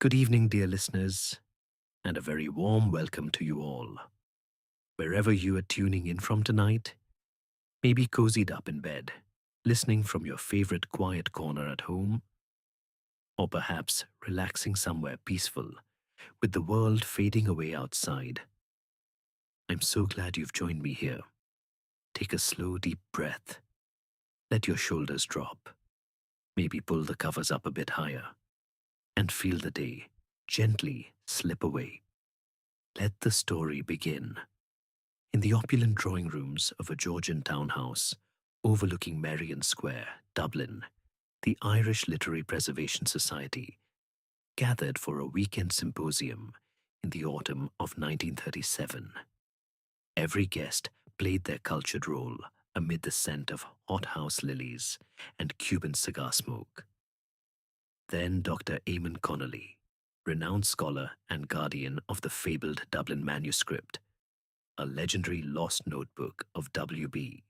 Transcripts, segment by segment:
Good evening, dear listeners, and a very warm welcome to you all. Wherever you are tuning in from tonight, maybe cozied up in bed, listening from your favorite quiet corner at home, or perhaps relaxing somewhere peaceful with the world fading away outside. I'm so glad you've joined me here. Take a slow, deep breath. Let your shoulders drop. Maybe pull the covers up a bit higher and feel the day gently slip away. Let the story begin. In the opulent drawing rooms of a Georgian townhouse overlooking Merrion Square, Dublin, the Irish Literary Preservation Society gathered for a weekend symposium in the autumn of 1937. Every guest played their cultured role amid the scent of hothouse lilies and Cuban cigar smoke. Then Dr. Eamon Connolly, renowned scholar and guardian of the fabled Dublin Manuscript, a legendary lost notebook of W.B.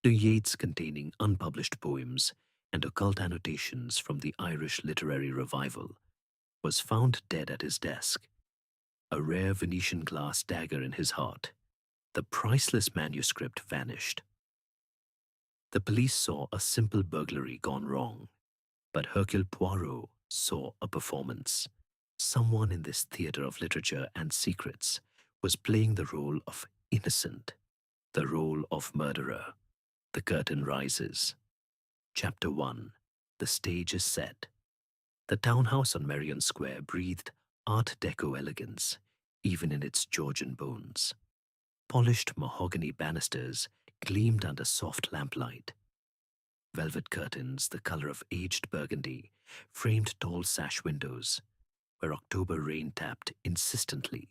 Du Yeats containing unpublished poems and occult annotations from the Irish literary revival, was found dead at his desk, a rare Venetian glass dagger in his heart. The priceless manuscript vanished. The police saw a simple burglary gone wrong, but Hercule Poirot saw a performance. Someone in this theater of literature and secrets was playing the role of innocent, the role of murderer. The curtain rises. Chapter 1. The stage is set. The townhouse on Merrion Square breathed Art Deco elegance, even in its Georgian bones. Polished mahogany banisters gleamed under soft lamplight. Velvet curtains, the color of aged burgundy, framed tall sash windows, where October rain tapped insistently,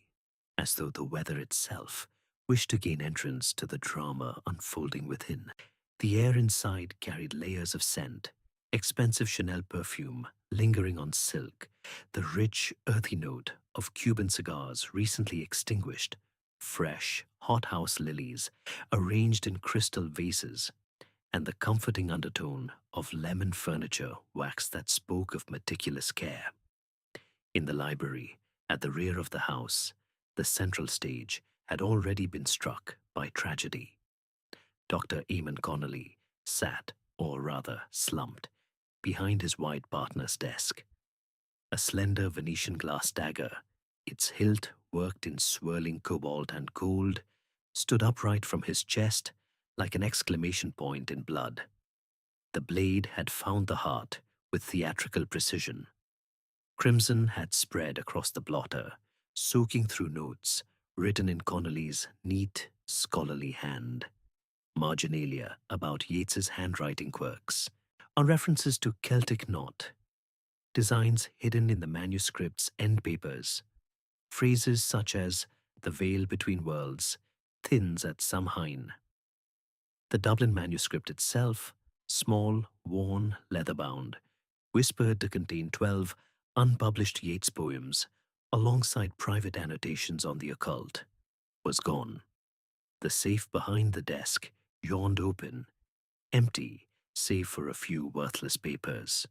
as though the weather itself wished to gain entrance to the drama unfolding within. The air inside carried layers of scent, expensive Chanel perfume lingering on silk, the rich, earthy note of Cuban cigars recently extinguished, fresh, hothouse lilies arranged in crystal vases, and the comforting undertone of lemon furniture wax that spoke of meticulous care. In the library, at the rear of the house, the central stage had already been struck by tragedy. Dr. Eamon Connolly sat, or rather slumped, behind his white partner's desk. A slender Venetian glass dagger, its hilt worked in swirling cobalt and gold, stood upright from his chest like an exclamation point in blood. The blade had found the heart with theatrical precision. Crimson had spread across the blotter, soaking through notes written in Connolly's neat, scholarly hand. Marginalia about Yeats's handwriting quirks, are references to Celtic knot, designs hidden in the manuscript's end papers, phrases such as the veil between worlds thins at Samhain. The Dublin manuscript itself, small, worn, leather-bound, whispered to contain 12 unpublished Yeats poems alongside private annotations on the occult, was gone. The safe behind the desk yawned open, empty save for a few worthless papers.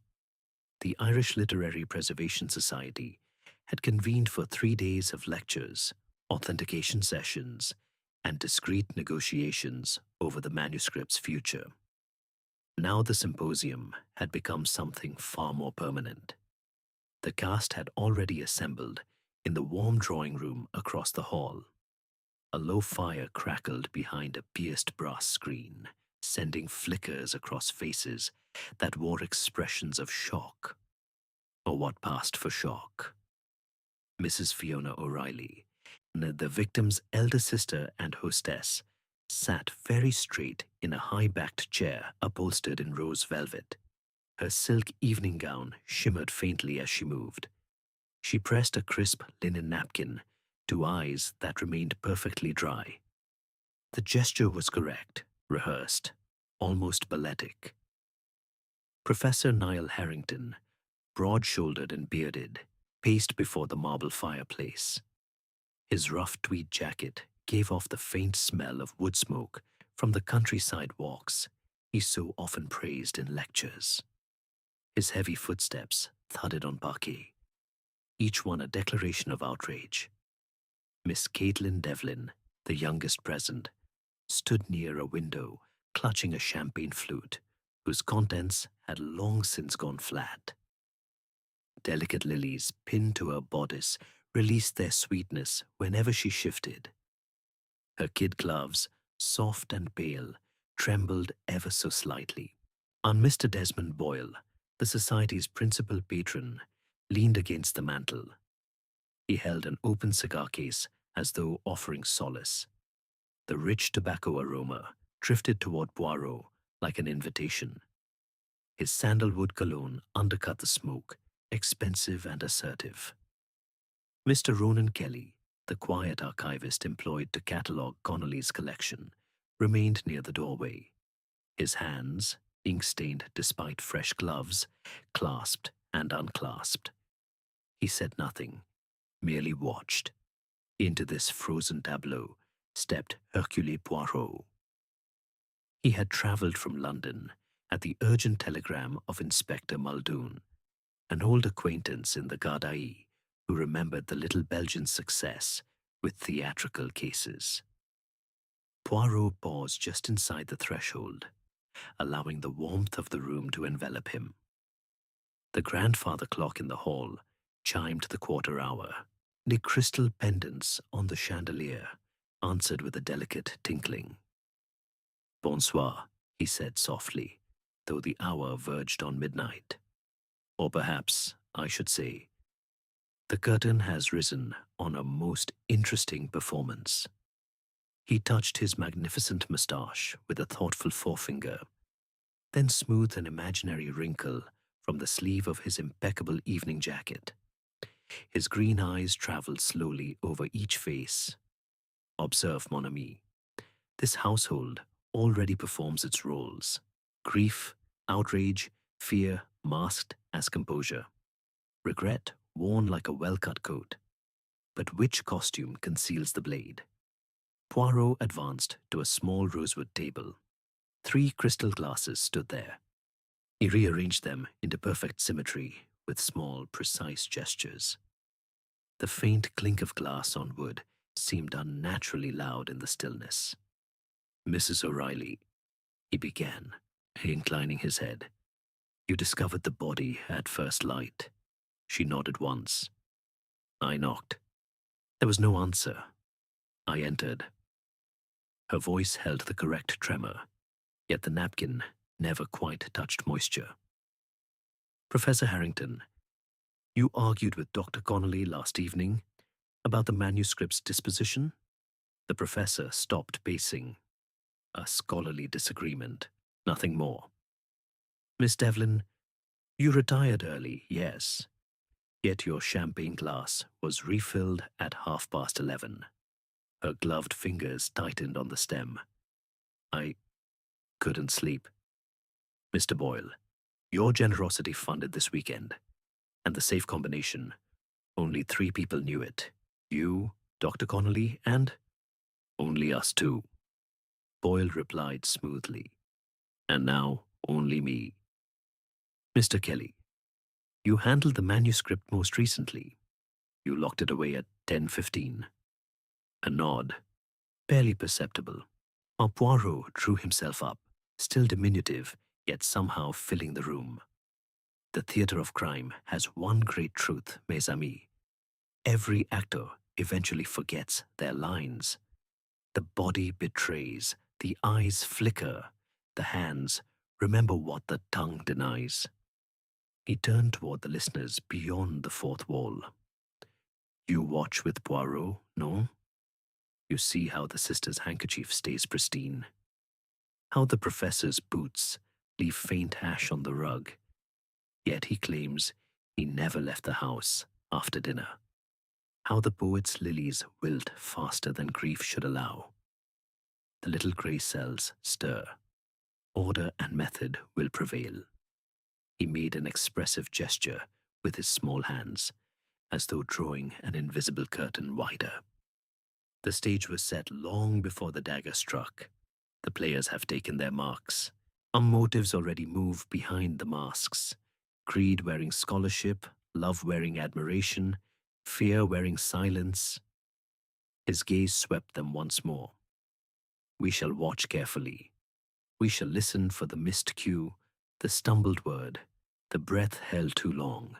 The Irish Literary Preservation Society had convened for 3 days of lectures, authentication sessions, and discreet negotiations over the manuscript's future. Now the symposium had become something far more permanent. The cast had already assembled in the warm drawing room across the hall. A low fire crackled behind a pierced brass screen, sending flickers across faces that wore expressions of shock, or what passed for shock. Mrs. Fiona O'Reilly, the victim's elder sister and hostess, sat very straight in a high-backed chair upholstered in rose velvet. Her silk evening gown shimmered faintly as she moved. She pressed a crisp linen napkin to eyes that remained perfectly dry. The gesture was correct, rehearsed, almost balletic. Professor Niall Harrington, broad-shouldered and bearded, paced before the marble fireplace. His rough tweed jacket gave off the faint smell of wood smoke from the countryside walks he so often praised in lectures. His heavy footsteps thudded on parquet. each one a declaration of outrage. Miss Caitlin Devlin, the youngest present, stood near a window, clutching a champagne flute, whose contents had long since gone flat. Delicate lilies pinned to her bodice released their sweetness whenever she shifted. Her kid gloves, soft and pale, trembled ever so slightly. On Mr. Desmond Boyle, the Society's principal patron, leaned against the mantel. He held an open cigar case as though offering solace. The rich tobacco aroma drifted toward Poirot like an invitation. His sandalwood cologne undercut the smoke, expensive and assertive. Mr. Ronan Kelly, the quiet archivist employed to catalogue Connolly's collection, remained near the doorway. His hands, ink-stained despite fresh gloves, clasped and unclasped. He said nothing, merely watched. Into this frozen tableau stepped Hercule Poirot. He had travelled from London at the urgent telegram of Inspector Muldoon, an old acquaintance in the Gardaí who remembered the little Belgian success with theatrical cases. Poirot paused just inside the threshold, allowing the warmth of the room to envelop him. The grandfather clock in the hall chimed the quarter hour. The crystal pendants on the chandelier answered with a delicate tinkling. Bonsoir, he said softly, though the hour verged on midnight. Or perhaps I should say, the curtain has risen on a most interesting performance. He touched his magnificent moustache with a thoughtful forefinger, then smoothed an imaginary wrinkle from the sleeve of his impeccable evening jacket. His green eyes traveled slowly over each face. Observe, mon ami, this household already performs its roles. Grief, outrage, fear masked as composure. Regret worn like a well-cut coat. But which costume conceals the blade? Poirot advanced to a small rosewood table. 3 crystal glasses stood there. He rearranged them into perfect symmetry with small, precise gestures. The faint clink of glass on wood seemed unnaturally loud in the stillness. Mrs. O'Reilly, he began, inclining his head. You discovered the body at first light. She nodded once. I knocked. There was no answer. I entered. Her voice held the correct tremor, yet the napkin never quite touched moisture. Professor Harrington, you argued with Dr. Connolly last evening about the manuscript's disposition? The professor stopped pacing. A scholarly disagreement, nothing more. Miss Devlin, you retired early, yes. Yet your champagne glass was refilled at 11:30. Her gloved fingers tightened on the stem. I couldn't sleep. Mr. Boyle, your generosity funded this weekend, and the safe combination, only 3 people knew it. You, Dr. Connolly, and only us 2. Boyle replied smoothly. And now, only me. Mr. Kelly, you handled the manuscript most recently. You locked it away at 10:15. A nod, barely perceptible. Our Poirot drew himself up, still diminutive, yet somehow filling the room. The theatre of crime has one great truth, mes amis. Every actor eventually forgets their lines. The body betrays, the eyes flicker, the hands remember what the tongue denies. He turned toward the listeners beyond the 4th wall. You watch with Poirot, no? You see how the sister's handkerchief stays pristine, how the professor's boots leave faint ash on the rug, yet he claims he never left the house after dinner, how the poet's lilies wilt faster than grief should allow. The little grey cells stir. Order and method will prevail. He made an expressive gesture with his small hands, as though drawing an invisible curtain wider. The stage was set long before the dagger struck. The players have taken their marks. Our motives already move behind the masks. Greed wearing scholarship, love wearing admiration, fear wearing silence. His gaze swept them once more. We shall watch carefully. We shall listen for the missed cue, the stumbled word, the breath held too long.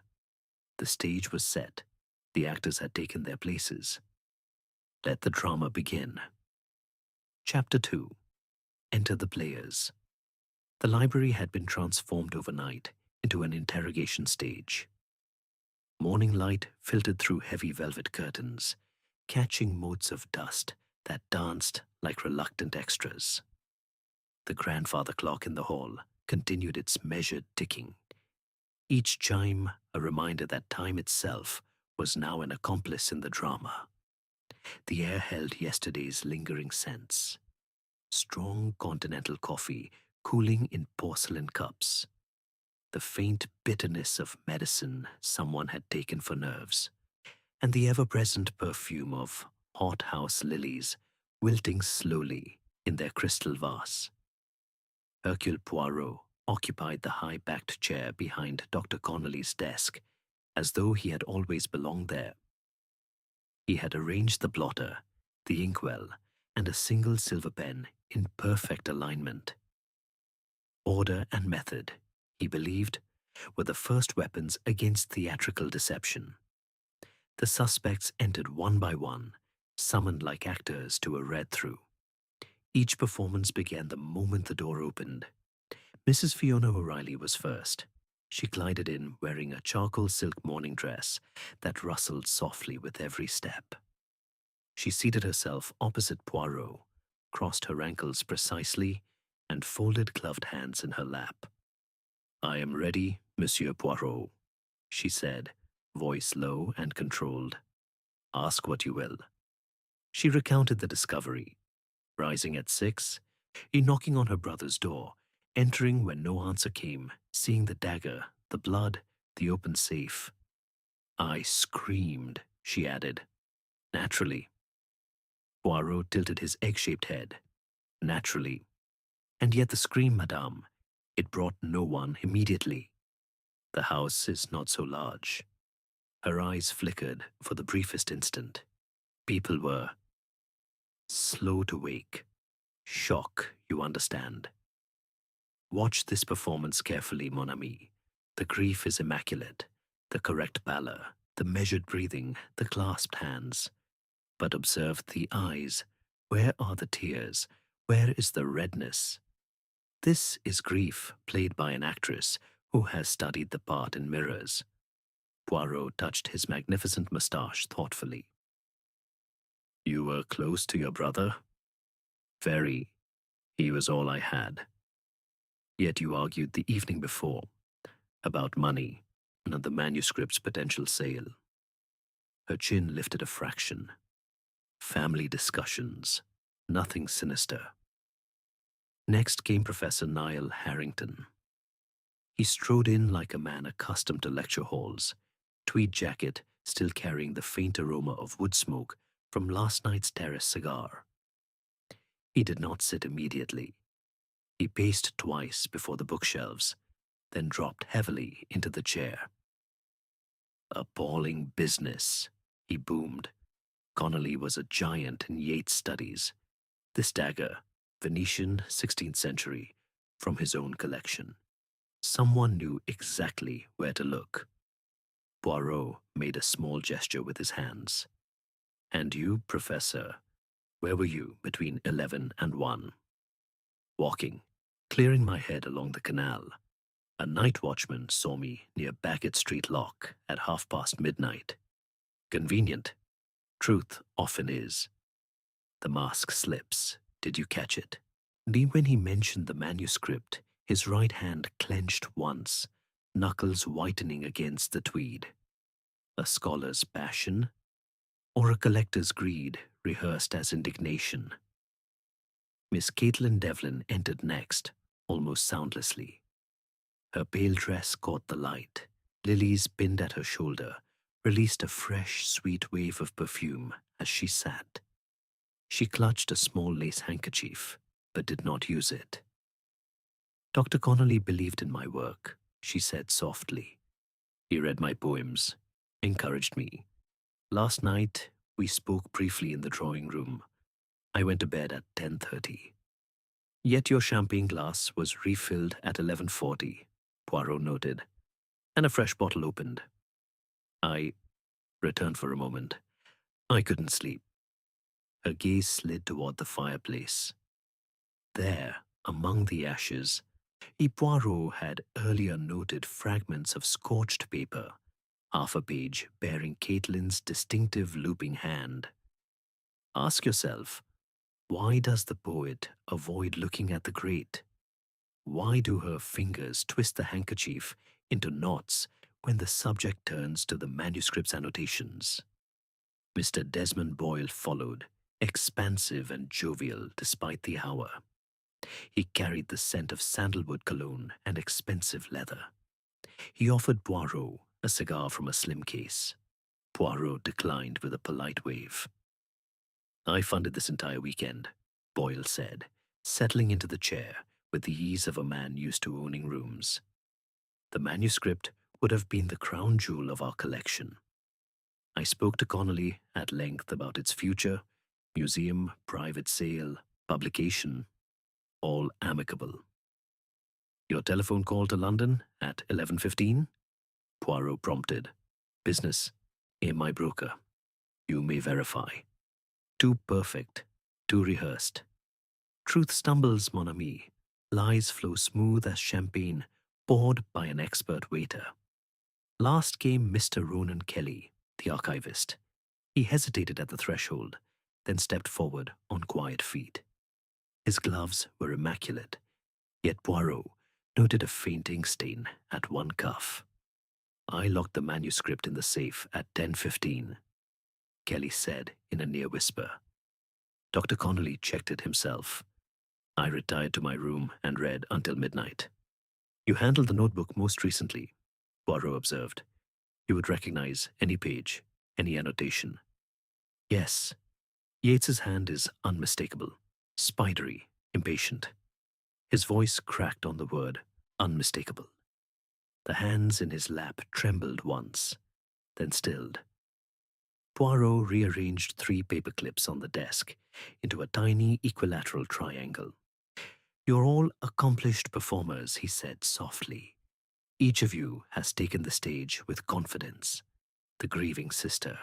The stage was set. The actors had taken their places. Let the drama begin. Chapter 2. Enter the players. The library had been transformed overnight into an interrogation stage. Morning light filtered through heavy velvet curtains, catching motes of dust that danced like reluctant extras. The grandfather clock in the hall continued its measured ticking, each chime a reminder that time itself was now an accomplice in the drama. The air held yesterday's lingering scents. Strong continental coffee cooling in porcelain cups. The faint bitterness of medicine someone had taken for nerves. And the ever-present perfume of hothouse lilies wilting slowly in their crystal vase. Hercule Poirot occupied the high-backed chair behind Dr. Connolly's desk, as though he had always belonged there. He had arranged the blotter, the inkwell, and a single silver pen in perfect alignment. Order and method, he believed, were the first weapons against theatrical deception. The suspects entered one by one, summoned like actors to a read-through. Each performance began the moment the door opened. Mrs. Fiona O'Reilly was first. She glided in wearing a charcoal silk morning dress that rustled softly with every step. She seated herself opposite Poirot, crossed her ankles precisely, and folded gloved hands in her lap. "I am ready, Monsieur Poirot," she said, voice low and controlled. "Ask what you will." She recounted the discovery. Rising at 6, knocking on her brother's door, entering when no answer came, seeing the dagger, the blood, the open safe. "I screamed," she added. "Naturally." Poirot tilted his egg-shaped head. "Naturally. And yet the scream, madame, it brought no one immediately. The house is not so large." Her eyes flickered for the briefest instant. People were slow to wake. Shock, you understand. Watch this performance carefully, mon ami. The grief is immaculate, the correct pallor, the measured breathing, the clasped hands. But observe the eyes. Where are the tears? Where is the redness? This is grief played by an actress who has studied the part in mirrors. Poirot touched his magnificent moustache thoughtfully. "You were close to your brother?" "Very. He was all I had." "Yet you argued the evening before about money and the manuscript's potential sale." Her chin lifted a fraction. "Family discussions. Nothing sinister." Next came Professor Niall Harrington. He strode in like a man accustomed to lecture halls, tweed jacket still carrying the faint aroma of wood smoke from last night's terrace cigar. He did not sit immediately. He paced twice before the bookshelves, then dropped heavily into the chair. "Appalling business," he boomed. Connolly was a giant in Yeats studies. This dagger, Venetian 16th century, from his own collection. Someone knew exactly where to look. Poirot made a small gesture with his hands. "And you, Professor, where were you between 11 and 1? "Walking, clearing my head along the canal. A night watchman saw me near Bagot Street Lock at midnight. Convenient. Truth often is." The mask slips. Did you catch it? When he mentioned the manuscript, his right hand clenched once, knuckles whitening against the tweed. A scholar's passion? Or a collector's greed rehearsed as indignation? Miss Caitlin Devlin entered next, almost soundlessly. Her pale dress caught the light. Lilies pinned at her shoulder released a fresh, sweet wave of perfume as she sat. She clutched a small lace handkerchief, but did not use it. "Dr. Connolly believed in my work," she said softly. He read my poems, encouraged me. Last night, we spoke briefly in the drawing room. I went to bed at 10:30. Yet your champagne glass was refilled at 11:40, Poirot noted, and a fresh bottle opened. I returned for a moment. I couldn't sleep. Her gaze slid toward the fireplace. There, among the ashes, Poirot had earlier noted fragments of scorched paper, half a page bearing Caitlin's distinctive looping hand. Ask yourself, why does the poet avoid looking at the grate? Why do her fingers twist the handkerchief into knots when the subject turns to the manuscript's annotations? Mr. Desmond Boyle followed, expansive and jovial despite the hour. He carried the scent of sandalwood cologne and expensive leather. He offered Poirot a cigar from a slim case. Poirot declined with a polite wave. I funded this entire weekend, Boyle said, settling into the chair with the ease of a man used to owning rooms. The manuscript would have been the crown jewel of our collection. I spoke to Connolly at length about its future, museum, private sale, publication, all amicable. Your telephone call to London at 11:15? Poirot prompted. Business. My broker. You may verify. Too perfect, too rehearsed. Truth stumbles, mon ami. Lies flow smooth as champagne poured by an expert waiter. Last came Mr. Ronan Kelly, the archivist. He hesitated at the threshold, then stepped forward on quiet feet. His gloves were immaculate, yet Poirot noted a faint ink stain at one cuff. I locked the manuscript in the safe at 10:15, Kelly said in a near whisper. Dr. Connolly checked it himself. I retired to my room and read until midnight. You handled the notebook most recently, Poirot observed. You would recognize any page, any annotation. Yes, Yeats's hand is unmistakable, spidery, impatient. His voice cracked on the word unmistakable. The hands in his lap trembled once, then stilled. Poirot rearranged 3 paper clips on the desk into a tiny equilateral triangle. You're all accomplished performers, he said softly. Each of you has taken the stage with confidence. The grieving sister,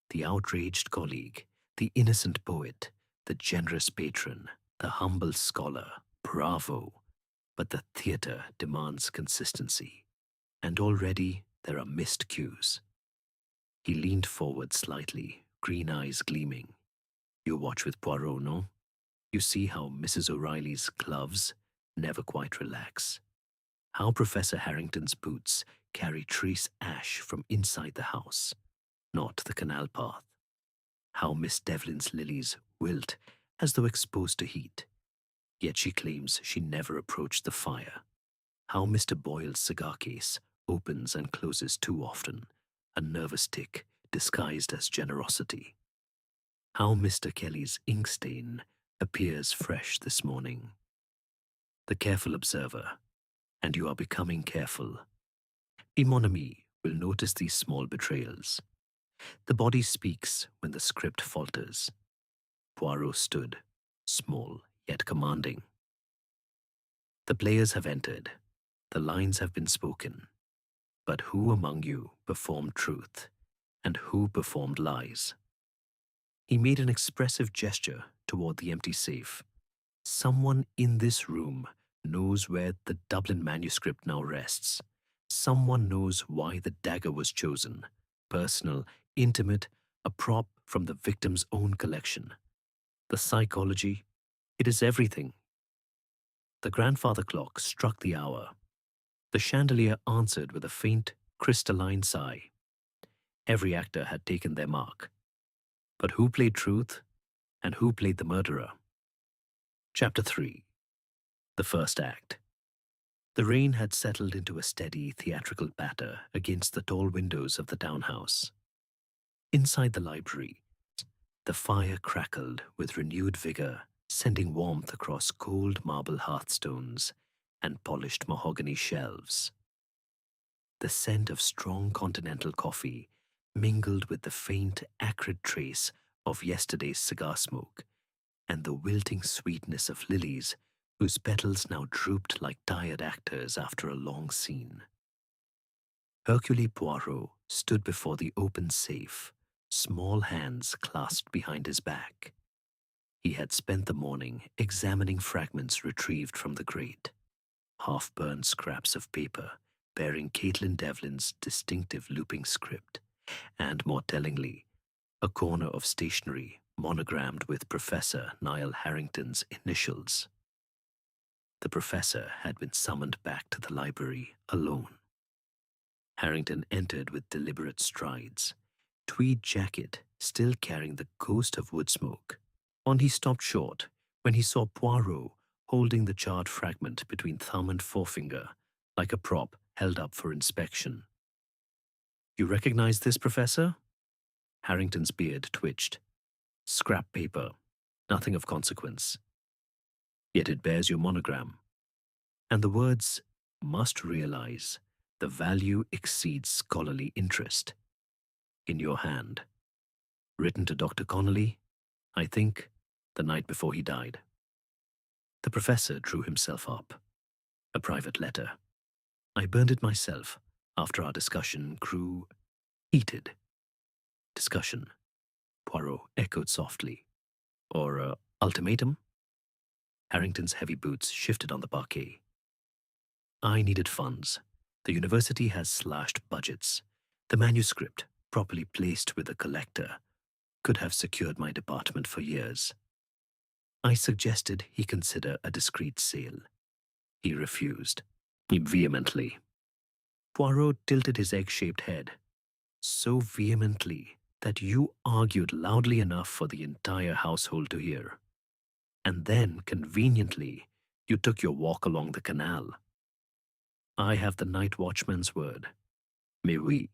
the outraged colleague, the innocent poet, the generous patron, the humble scholar. Bravo! But the theatre demands consistency. And already there are missed cues. He leaned forward slightly, green eyes gleaming. You watch with Poirot, no? You see how Mrs. O'Reilly's gloves never quite relax. How Professor Harrington's boots carry trace ash from inside the house, not the canal path. How Miss Devlin's lilies wilt as though exposed to heat, yet she claims she never approached the fire. How Mr. Boyle's cigar case opens and closes too often, a nervous tick disguised as generosity. How Mr. Kelly's ink stain appears fresh this morning. The careful observer, and you are becoming careful, mon ami will notice these small betrayals. The body speaks when the script falters. Poirot stood, small yet commanding. The players have entered. The lines have been spoken. But who among you performed truth, and who performed lies? He made an expressive gesture toward the empty safe. Someone in this room knows where the Dublin manuscript now rests. Someone knows why the dagger was chosen. Personal, intimate, a prop from the victim's own collection. The psychology, it is everything. The grandfather clock struck the hour. The chandelier answered with a faint, crystalline sigh. Every actor had taken their mark. But who played truth, and who played the murderer? Chapter 3. The first act. The rain had settled into a steady, theatrical patter against the tall windows of the townhouse. Inside the library, the fire crackled with renewed vigor, sending warmth across cold marble hearthstones and polished mahogany shelves. The scent of strong continental coffee mingled with the faint, acrid trace of yesterday's cigar smoke, and the wilting sweetness of lilies whose petals now drooped like tired actors after a long scene. Hercule Poirot stood before the open safe, small hands clasped behind his back. He had spent the morning examining fragments retrieved from the grate, half-burned scraps of paper bearing Caitlin Devlin's distinctive looping script, and, more tellingly, a corner of stationery monogrammed with Professor Niall Harrington's initials. The professor had been summoned back to the library alone. Harrington entered with deliberate strides, tweed jacket still carrying the ghost of wood smoke. He stopped short when he saw Poirot holding the charred fragment between thumb and forefinger, like a prop held up for inspection. "You recognize this, Professor?" Harrington's beard twitched. "Scrap paper. Nothing of consequence. Yet it bears your monogram. And the words, 'must realize the value exceeds scholarly interest,' in your hand. Written to Dr. Connolly, I think, the night before he died." The professor drew himself up. "A private letter. I burned it myself after our discussion grew heated." "Discussion?" Poirot echoed softly. "Or ultimatum?" Harrington's heavy boots shifted on the parquet. "I needed funds. The university has slashed budgets. The manuscript, properly placed with a collector, could have secured my department for years. I suggested he consider a discreet sale. He refused, vehemently." Poirot tilted his egg-shaped head, so vehemently that you argued loudly enough for the entire household to hear. And then, conveniently, you took your walk along the canal. I have the night watchman's word. Mais oui.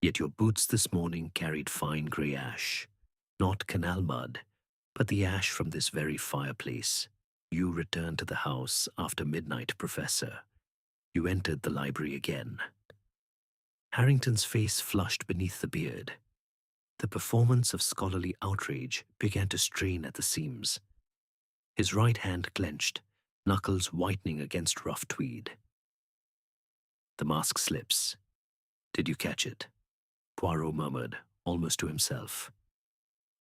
Yet your boots this morning carried fine grey ash, not canal mud, but the ash from this very fireplace. You returned to the house after midnight, Professor. You entered the library again." Harrington's face flushed beneath the beard. The performance of scholarly outrage began to strain at the seams. His right hand clenched, knuckles whitening against rough tweed. "The mask slips. Did you catch it?" Poirot murmured, almost to himself.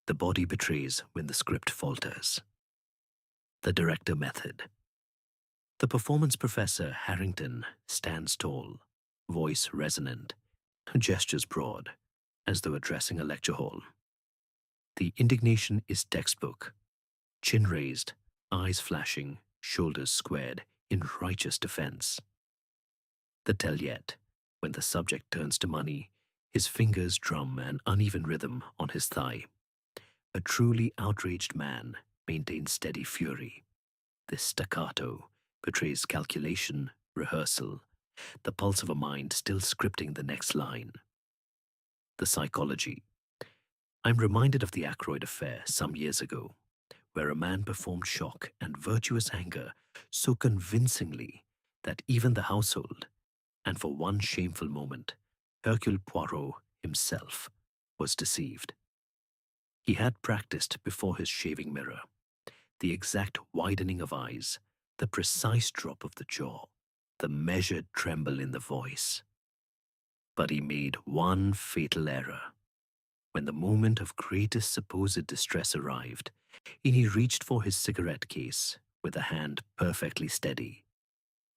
"The body betrays when the script falters." The director method. The performance professor, Harrington, stands tall, voice resonant, gestures broad, as though addressing a lecture hall. The indignation is textbook. Chin raised, eyes flashing, shoulders squared, in righteous defense. The tell yet, when the subject turns to money, his fingers drum an uneven rhythm on his thigh. A truly outraged man maintains steady fury. This staccato betrays calculation, rehearsal, the pulse of a mind still scripting the next line. The psychology. I'm reminded of the Ackroyd affair some years ago, where a man performed shock and virtuous anger so convincingly that even the household, and for one shameful moment, Hercule Poirot himself, was deceived. He had practiced before his shaving mirror, the exact widening of eyes, the precise drop of the jaw, the measured tremble in the voice. But he made one fatal error. When the moment of greatest supposed distress arrived, and he reached for his cigarette case with a hand perfectly steady.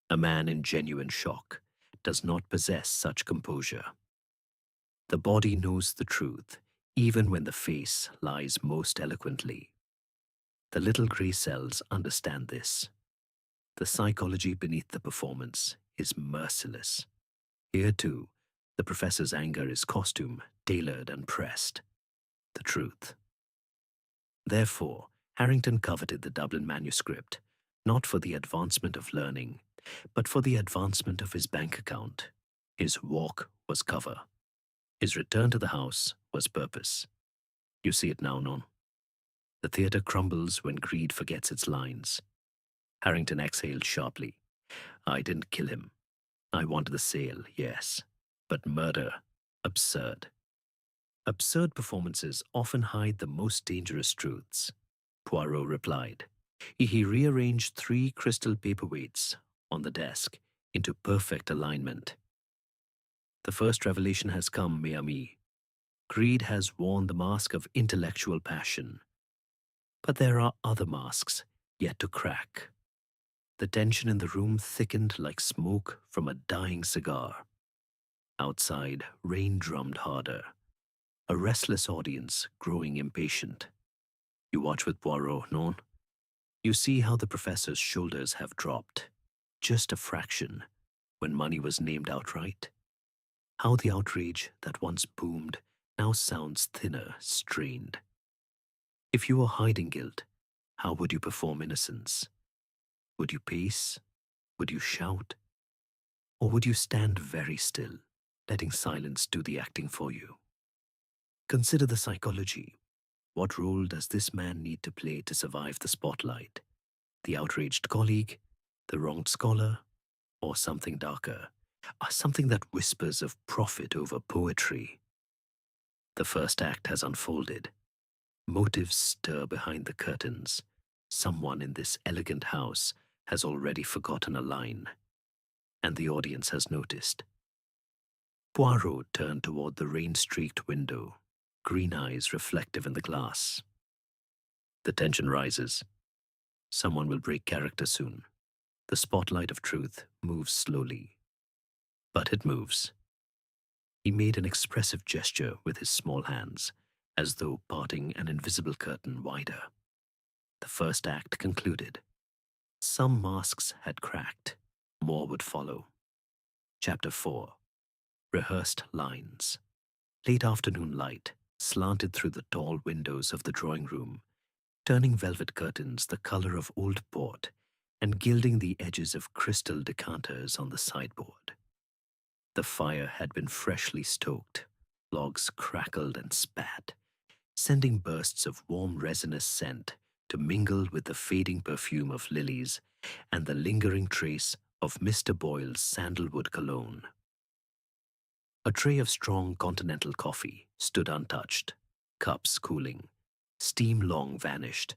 A man in genuine shock does not possess such composure. The body knows the truth, even when the face lies most eloquently. The little grey cells understand this. The psychology beneath the performance is merciless. Here, too, the professor's anger is costume, tailored and pressed. The truth. Therefore, Harrington coveted the Dublin Manuscript, not for the advancement of learning, but for the advancement of his bank account. His walk was cover. His return to the house was purpose. You see it now, non? The theatre crumbles when greed forgets its lines. Harrington exhaled sharply. I didn't kill him. I wanted the sale, yes, but murder, absurd. Absurd performances often hide the most dangerous truths, Poirot replied. He rearranged 3 crystal paperweights on the desk into perfect alignment. The first revelation has come, mes amis. Greed has worn the mask of intellectual passion. But there are other masks yet to crack. The tension in the room thickened like smoke from a dying cigar. Outside, rain drummed harder, a restless audience growing impatient. You watch with Poirot, non? You see how the professor's shoulders have dropped, just a fraction, when money was named outright. How the outrage that once boomed now sounds thinner, strained. If you were hiding guilt, how would you perform innocence? Would you pace? Would you shout? Or would you stand very still, letting silence do the acting for you? Consider the psychology. What role does this man need to play to survive the spotlight? The outraged colleague, the wronged scholar, or something darker, something that whispers of profit over poetry? The first act has unfolded. Motives stir behind the curtains. Someone in this elegant house has already forgotten a line, and the audience has noticed. Poirot turned toward the rain-streaked window, green eyes reflective in the glass. The tension rises. Someone will break character soon. The spotlight of truth moves slowly. But it moves. He made an expressive gesture with his small hands, as though parting an invisible curtain wider. The first act concluded. Some masks had cracked. More would follow. Chapter 4. Rehearsed lines. Late afternoon light slanted through the tall windows of the drawing room, turning velvet curtains the color of old port and gilding the edges of crystal decanters on the sideboard. The fire had been freshly stoked. Logs crackled and spat, sending bursts of warm resinous scent to mingle with the fading perfume of lilies and the lingering trace of Mr. Boyle's sandalwood cologne. A tray of strong continental coffee stood untouched, cups cooling, steam long vanished.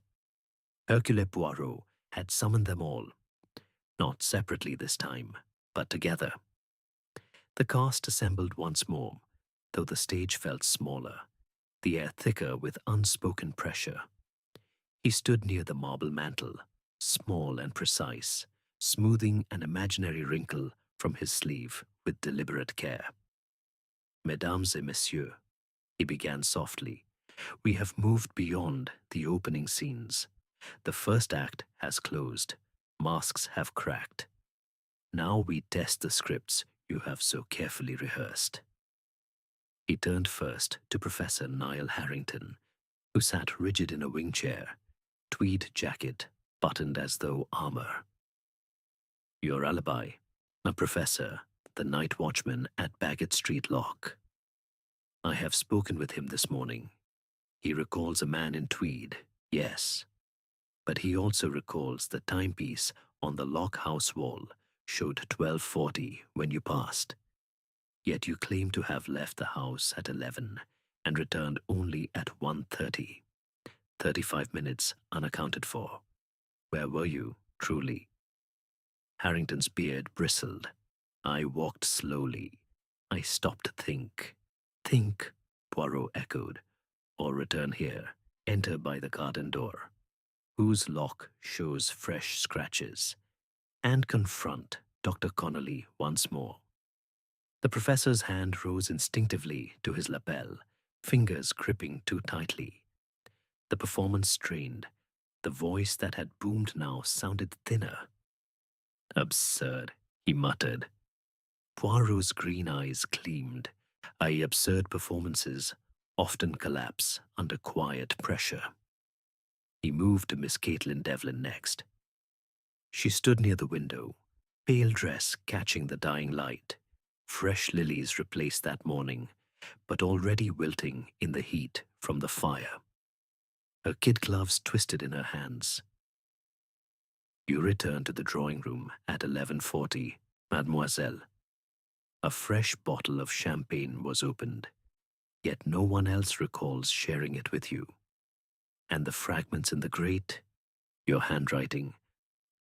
Hercule Poirot had summoned them all, not separately this time, but together. The cast assembled once more, though the stage felt smaller, the air thicker with unspoken pressure. He stood near the marble mantel, small and precise, smoothing an imaginary wrinkle from his sleeve with deliberate care. Mesdames et messieurs, he began softly, we have moved beyond the opening scenes. The first act has closed. Masks have cracked. Now we test the scripts you have so carefully rehearsed. He turned first to Professor Niall Harrington, who sat rigid in a wing chair, tweed jacket buttoned as though armor. Your alibi, a professor, the night watchman at Baggot Street Lock. I have spoken with him this morning. He recalls a man in tweed, yes, but he also recalls the timepiece on the lock house wall showed 12:40 when you passed. Yet you claim to have left the house at 11 and returned only at 1:30. 35 minutes unaccounted for. Where were you, truly? Harrington's beard bristled. I walked slowly. I stopped to think. Think, Poirot echoed. Or return here, enter by the garden door, whose lock shows fresh scratches, and confront Dr. Connolly once more. The professor's hand rose instinctively to his lapel, fingers gripping too tightly. The performance strained. The voice that had boomed now sounded thinner. Absurd, he muttered. Poirot's green eyes gleamed. Absurd performances often collapse under quiet pressure. He moved to Miss Caitlin Devlin next. She stood near the window, pale dress catching the dying light. Fresh lilies replaced that morning, but already wilting in the heat from the fire. Her kid gloves twisted in her hands. You returned to the drawing room at 11:40, mademoiselle, A fresh bottle of champagne was opened, yet no one else recalls sharing it with you. And the fragments in the grate, your handwriting,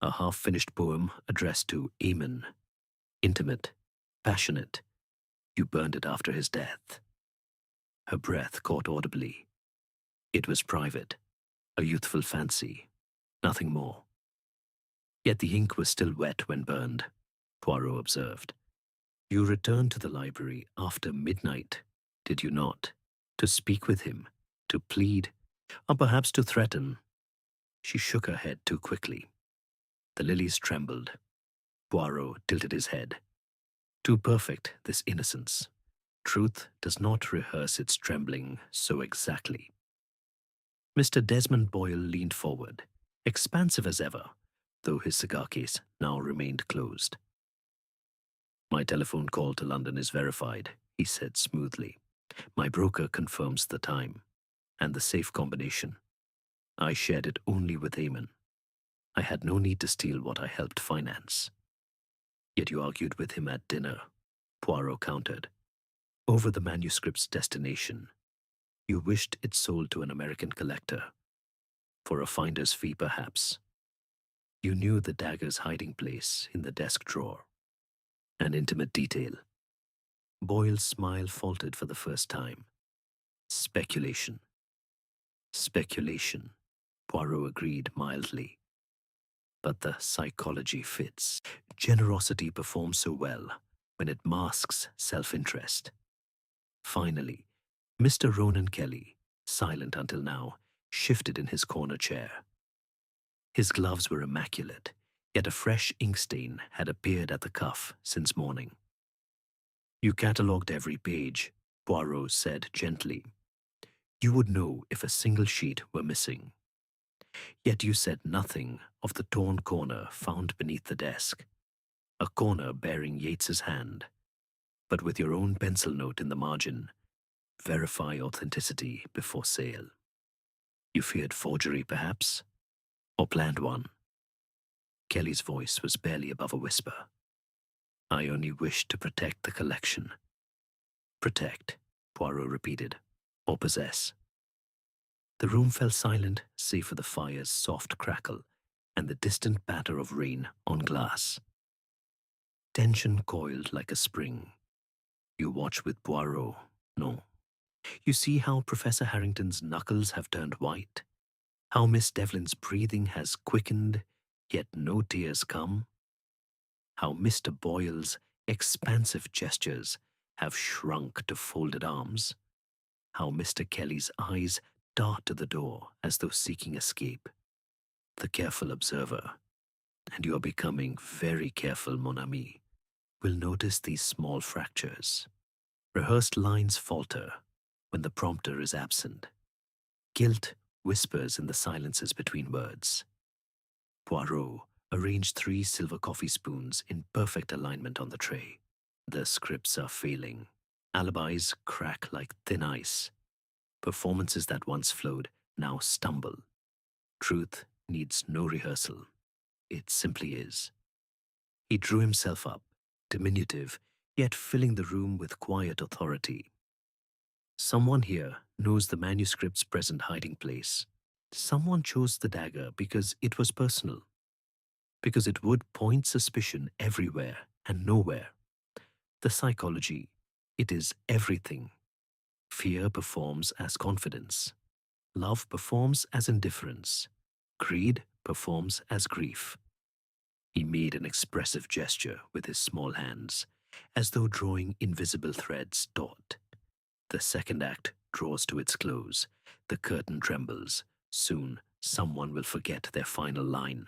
a half-finished poem addressed to Eamon, intimate, passionate. You burned it after his death. Her breath caught audibly. It was private, a youthful fancy, nothing more. Yet the ink was still wet when burned, Poirot observed. You returned to the library after midnight, did you not? To speak with him, to plead, or perhaps to threaten. She shook her head too quickly. The lilies trembled. Poirot tilted his head. Too perfect, this innocence. Truth does not rehearse its trembling so exactly. Mr. Desmond Boyle leaned forward, expansive as ever, though his cigar case now remained closed. My telephone call to London is verified, he said smoothly. My broker confirms the time and the safe combination. I shared it only with Eamon. I had no need to steal what I helped finance. Yet you argued with him at dinner, Poirot countered, over the manuscript's destination. You wished it sold to an American collector. For a finder's fee, perhaps. You knew the dagger's hiding place in the desk drawer. An intimate detail. Boyle's smile faltered for the first time. Speculation. Speculation, Poirot agreed mildly. But the psychology fits. Generosity performs so well when it masks self-interest. Finally, Mr. Ronan Kelly, silent until now, shifted in his corner chair. His gloves were immaculate, yet a fresh ink stain had appeared at the cuff since morning. You catalogued every page, Poirot said gently. You would know if a single sheet were missing. Yet you said nothing of the torn corner found beneath the desk, a corner bearing Yeats's hand, but with your own pencil note in the margin, verify authenticity before sale. You feared forgery, perhaps? Or planned one? Kelly's voice was barely above a whisper. I only wished to protect the collection. Protect, Poirot repeated, or possess. The room fell silent save for the fire's soft crackle and the distant patter of rain on glass. Tension coiled like a spring. You watch with Poirot, no. You see how Professor Harrington's knuckles have turned white, how Miss Devlin's breathing has quickened, yet no tears come, how Mr. Boyle's expansive gestures have shrunk to folded arms, how Mr. Kelly's eyes dart to the door as though seeking escape. The careful observer, and you are becoming very careful, mon ami, will notice these small fractures. Rehearsed lines falter when the prompter is absent. Guilt whispers in the silences between words. Poirot arranged 3 silver coffee spoons in perfect alignment on the tray. The scripts are failing. Alibis crack like thin ice. Performances that once flowed now stumble. Truth needs no rehearsal. It simply is. He drew himself up, diminutive, yet filling the room with quiet authority. Someone here knows the manuscript's present hiding place. Someone chose the dagger because it was personal, because it would point suspicion everywhere and nowhere. The psychology, it is everything. Fear performs as confidence. Love performs as indifference. Greed performs as grief. He made an expressive gesture with his small hands, as though drawing invisible threads taut. The second act draws to its close. The curtain trembles. Soon, someone will forget their final line.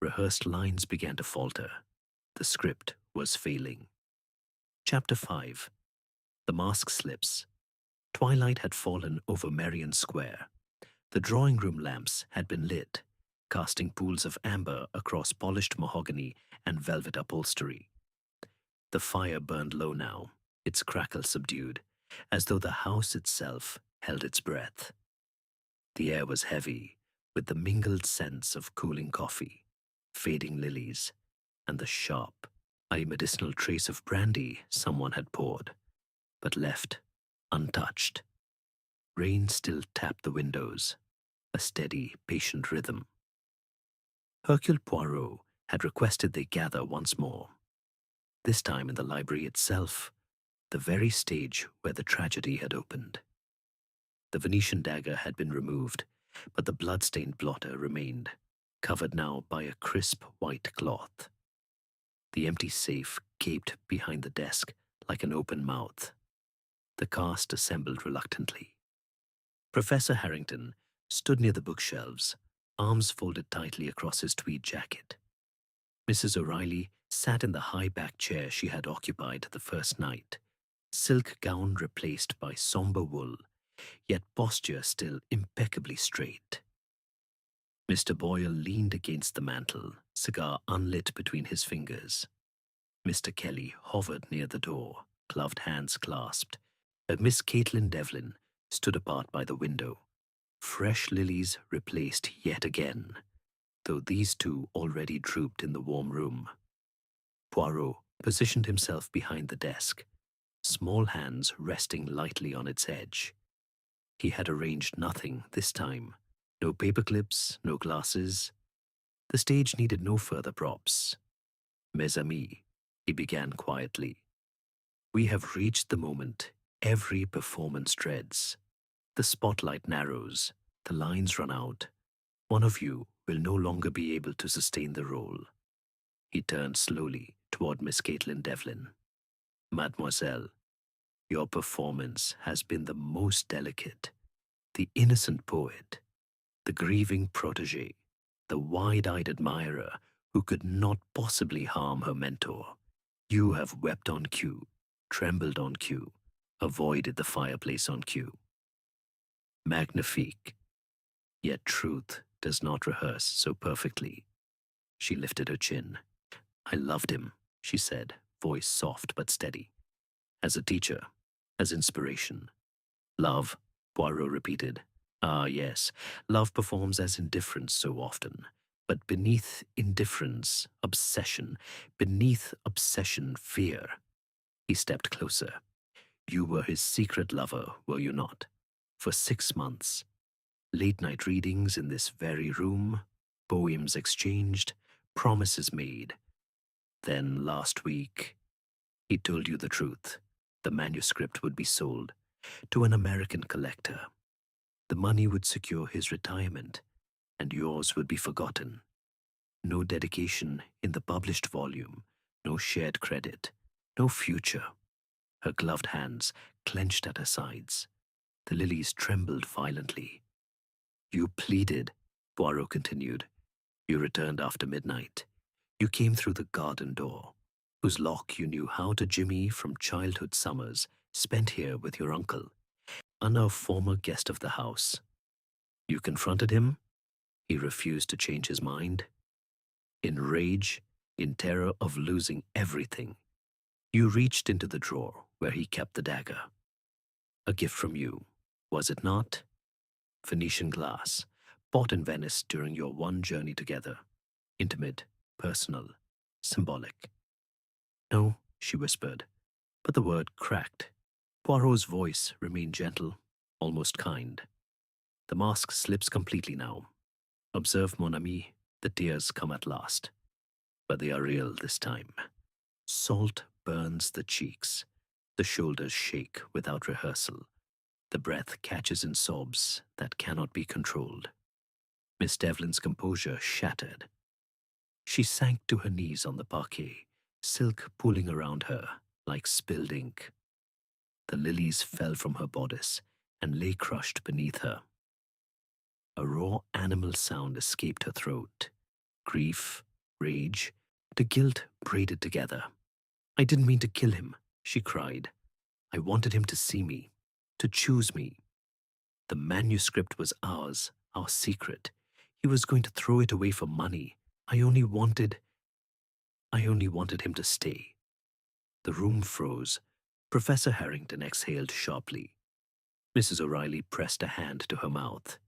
Rehearsed lines began to falter. The script was failing. Chapter 5. The mask slips. Twilight had fallen over Merrion Square. The drawing-room lamps had been lit, casting pools of amber across polished mahogany and velvet upholstery. The fire burned low now, its crackle subdued, as though the house itself held its breath. The air was heavy, with the mingled scents of cooling coffee, fading lilies, and the sharp, A medicinal trace of brandy someone had poured, but left untouched. Rain still tapped the windows, a steady, patient rhythm. Hercule Poirot had requested they gather once more, this time in the library itself, the very stage where the tragedy had opened. The Venetian dagger had been removed, but the blood-stained blotter remained, covered now by a crisp white cloth. The empty safe gaped behind the desk like an open mouth. The cast assembled reluctantly. Professor Harrington stood near the bookshelves, arms folded tightly across his tweed jacket. Mrs. O'Reilly sat in the high-backed chair she had occupied the first night, silk gown replaced by somber wool, yet posture still impeccably straight. Mr. Boyle leaned against the mantel, cigar unlit between his fingers. Mr. Kelly hovered near the door, gloved hands clasped. Miss Caitlin Devlin stood apart by the window. Fresh lilies replaced yet again, though these two already drooped in the warm room. Poirot positioned himself behind the desk, small hands resting lightly on its edge. He had arranged nothing this time. No paperclips, no glasses. The stage needed no further props. Mes amis, he began quietly. We have reached the moment every performance dreads. The spotlight narrows, the lines run out. One of you will no longer be able to sustain the role. He turned slowly toward Miss Caitlin Devlin. Mademoiselle, your performance has been the most delicate. The innocent poet, the grieving protege, the wide-eyed admirer who could not possibly harm her mentor. You have wept on cue, trembled on cue, avoided the fireplace on cue. Magnifique. Yet truth does not rehearse so perfectly. She lifted her chin. I loved him, she said, voice soft but steady. As a teacher, as inspiration. Love, Poirot repeated. Ah, yes, love performs as indifference so often. But beneath indifference, obsession. Beneath obsession, fear. He stepped closer. You were his secret lover, were you not? For 6 months. Late-night readings in this very room, poems exchanged, promises made. Then last week, he told you the truth. The manuscript would be sold to an American collector. The money would secure his retirement, and yours would be forgotten. No dedication in the published volume, no shared credit, no future. Her gloved hands clenched at her sides. The lilies trembled violently. You pleaded, Poirot continued. You returned after midnight. You came through the garden door, whose lock you knew how to jimmy from childhood summers spent here with your uncle, a former guest of the house. You confronted him. He refused to change his mind. In rage, in terror of losing everything, you reached into the drawer where he kept the dagger. A gift from you, was it not? Venetian glass, bought in Venice during your one journey together. Intimate, personal, symbolic. No, she whispered, but the word cracked. Poirot's voice remained gentle, almost kind. The mask slips completely now. Observe, mon ami, the tears come at last. But they are real this time. Salt burns the cheeks. The shoulders shake without rehearsal. The breath catches in sobs that cannot be controlled. Miss Devlin's composure shattered. She sank to her knees on the parquet, silk pooling around her like spilled ink. The lilies fell from her bodice and lay crushed beneath her. A raw animal sound escaped her throat. Grief, rage, the guilt braided together. I didn't mean to kill him, she cried. I wanted him to see me, to choose me. The manuscript was ours, our secret. He was going to throw it away for money. I only wanted him to stay. The room froze. Professor Harrington exhaled sharply. Mrs. O'Reilly pressed a hand to her mouth.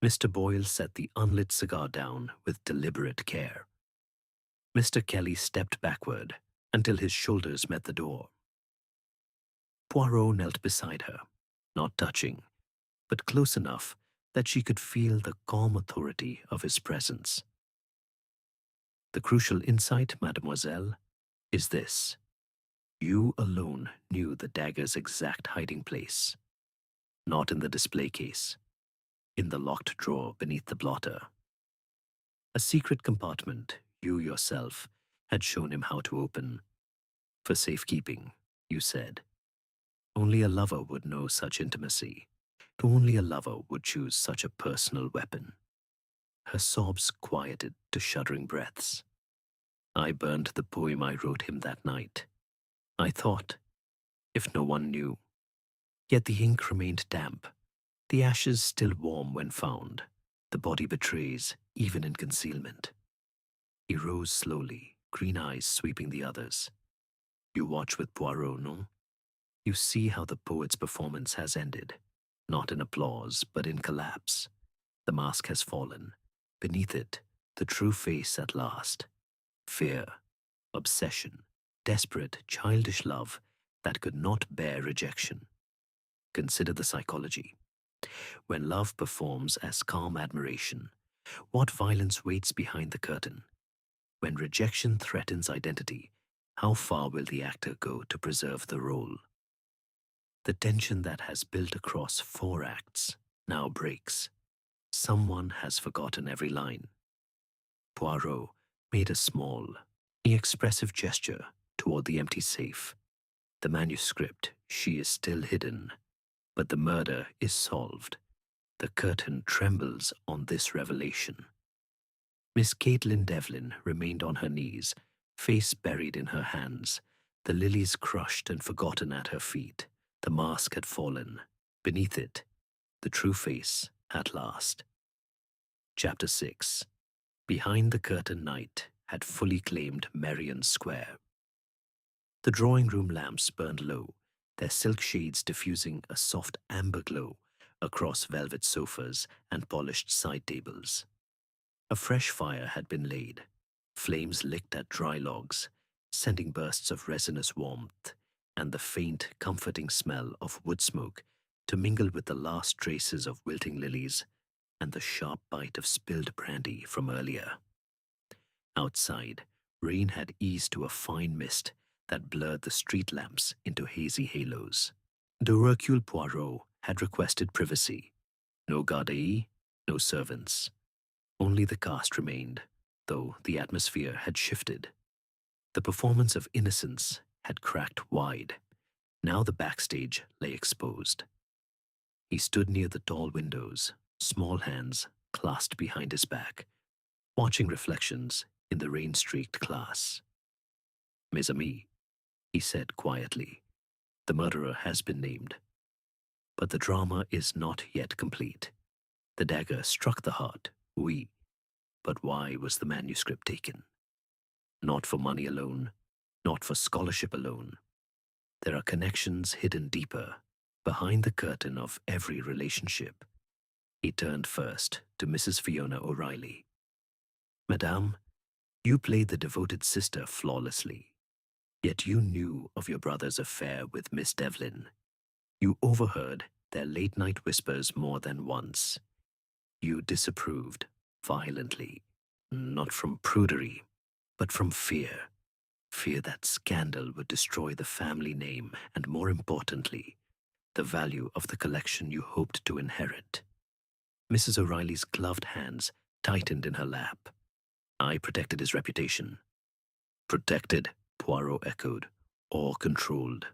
Mr. Boyle set the unlit cigar down with deliberate care. Mr. Kelly stepped backward until his shoulders met the door. Poirot knelt beside her, not touching, but close enough that she could feel the calm authority of his presence. The crucial insight, mademoiselle, is this. You alone knew the dagger's exact hiding place. Not in the display case, in the locked drawer beneath the blotter. A secret compartment you yourself had shown him how to open. For safekeeping, you said. Only a lover would know such intimacy. Only a lover would choose such a personal weapon. Her sobs quieted to shuddering breaths. I burned the poem I wrote him that night. I thought, if no one knew. Yet the ink remained damp, the ashes still warm when found. The body betrays, even in concealment. He rose slowly, green eyes sweeping the others. You watch with Poirot, no? You see how the poet's performance has ended, not in applause, but in collapse. The mask has fallen. Beneath it, the true face at last. Fear, obsession, desperate, childish love that could not bear rejection. Consider the psychology. When love performs as calm admiration, what violence waits behind the curtain? When rejection threatens identity, how far will the actor go to preserve the role? The tension that has built across 4 acts now breaks. Someone has forgotten every line. Poirot made a small, expressive gesture toward the empty safe. The manuscript, she is still hidden, but the murder is solved. The curtain trembles on this revelation. Miss Caitlin Devlin remained on her knees, face buried in her hands, the lilies crushed and forgotten at her feet. The mask had fallen. Beneath it, the true face at last. Chapter 6. Behind the curtain night had fully claimed Merrion Square. The drawing-room lamps burned low, their silk shades diffusing a soft amber glow across velvet sofas and polished side tables. A fresh fire had been laid. Flames licked at dry logs, sending bursts of resinous warmth and the faint, comforting smell of wood smoke to mingle with the last traces of wilting lilies and the sharp bite of spilled brandy from earlier. Outside, rain had eased to a fine mist that blurred the street lamps into hazy halos. The Hercule Poirot had requested privacy. No garde, no servants. Only the cast remained, though the atmosphere had shifted. The performance of innocence had cracked wide. Now the backstage lay exposed. He stood near the tall windows, small hands clasped behind his back, watching reflections in the rain-streaked glass. Mes amis, he said quietly, the murderer has been named. But the drama is not yet complete. The dagger struck the heart, oui. But why was the manuscript taken? Not for money alone, not for scholarship alone. There are connections hidden deeper, behind the curtain of every relationship. He turned first to Mrs. Fiona O'Reilly. Madame, you played the devoted sister flawlessly. Yet you knew of your brother's affair with Miss Devlin. You overheard their late-night whispers more than once. You disapproved violently, not from prudery, but from fear. Fear that scandal would destroy the family name and, more importantly, the value of the collection you hoped to inherit. Mrs. O'Reilly's gloved hands tightened in her lap. I protected his reputation. Protected, Poirot echoed, or controlled.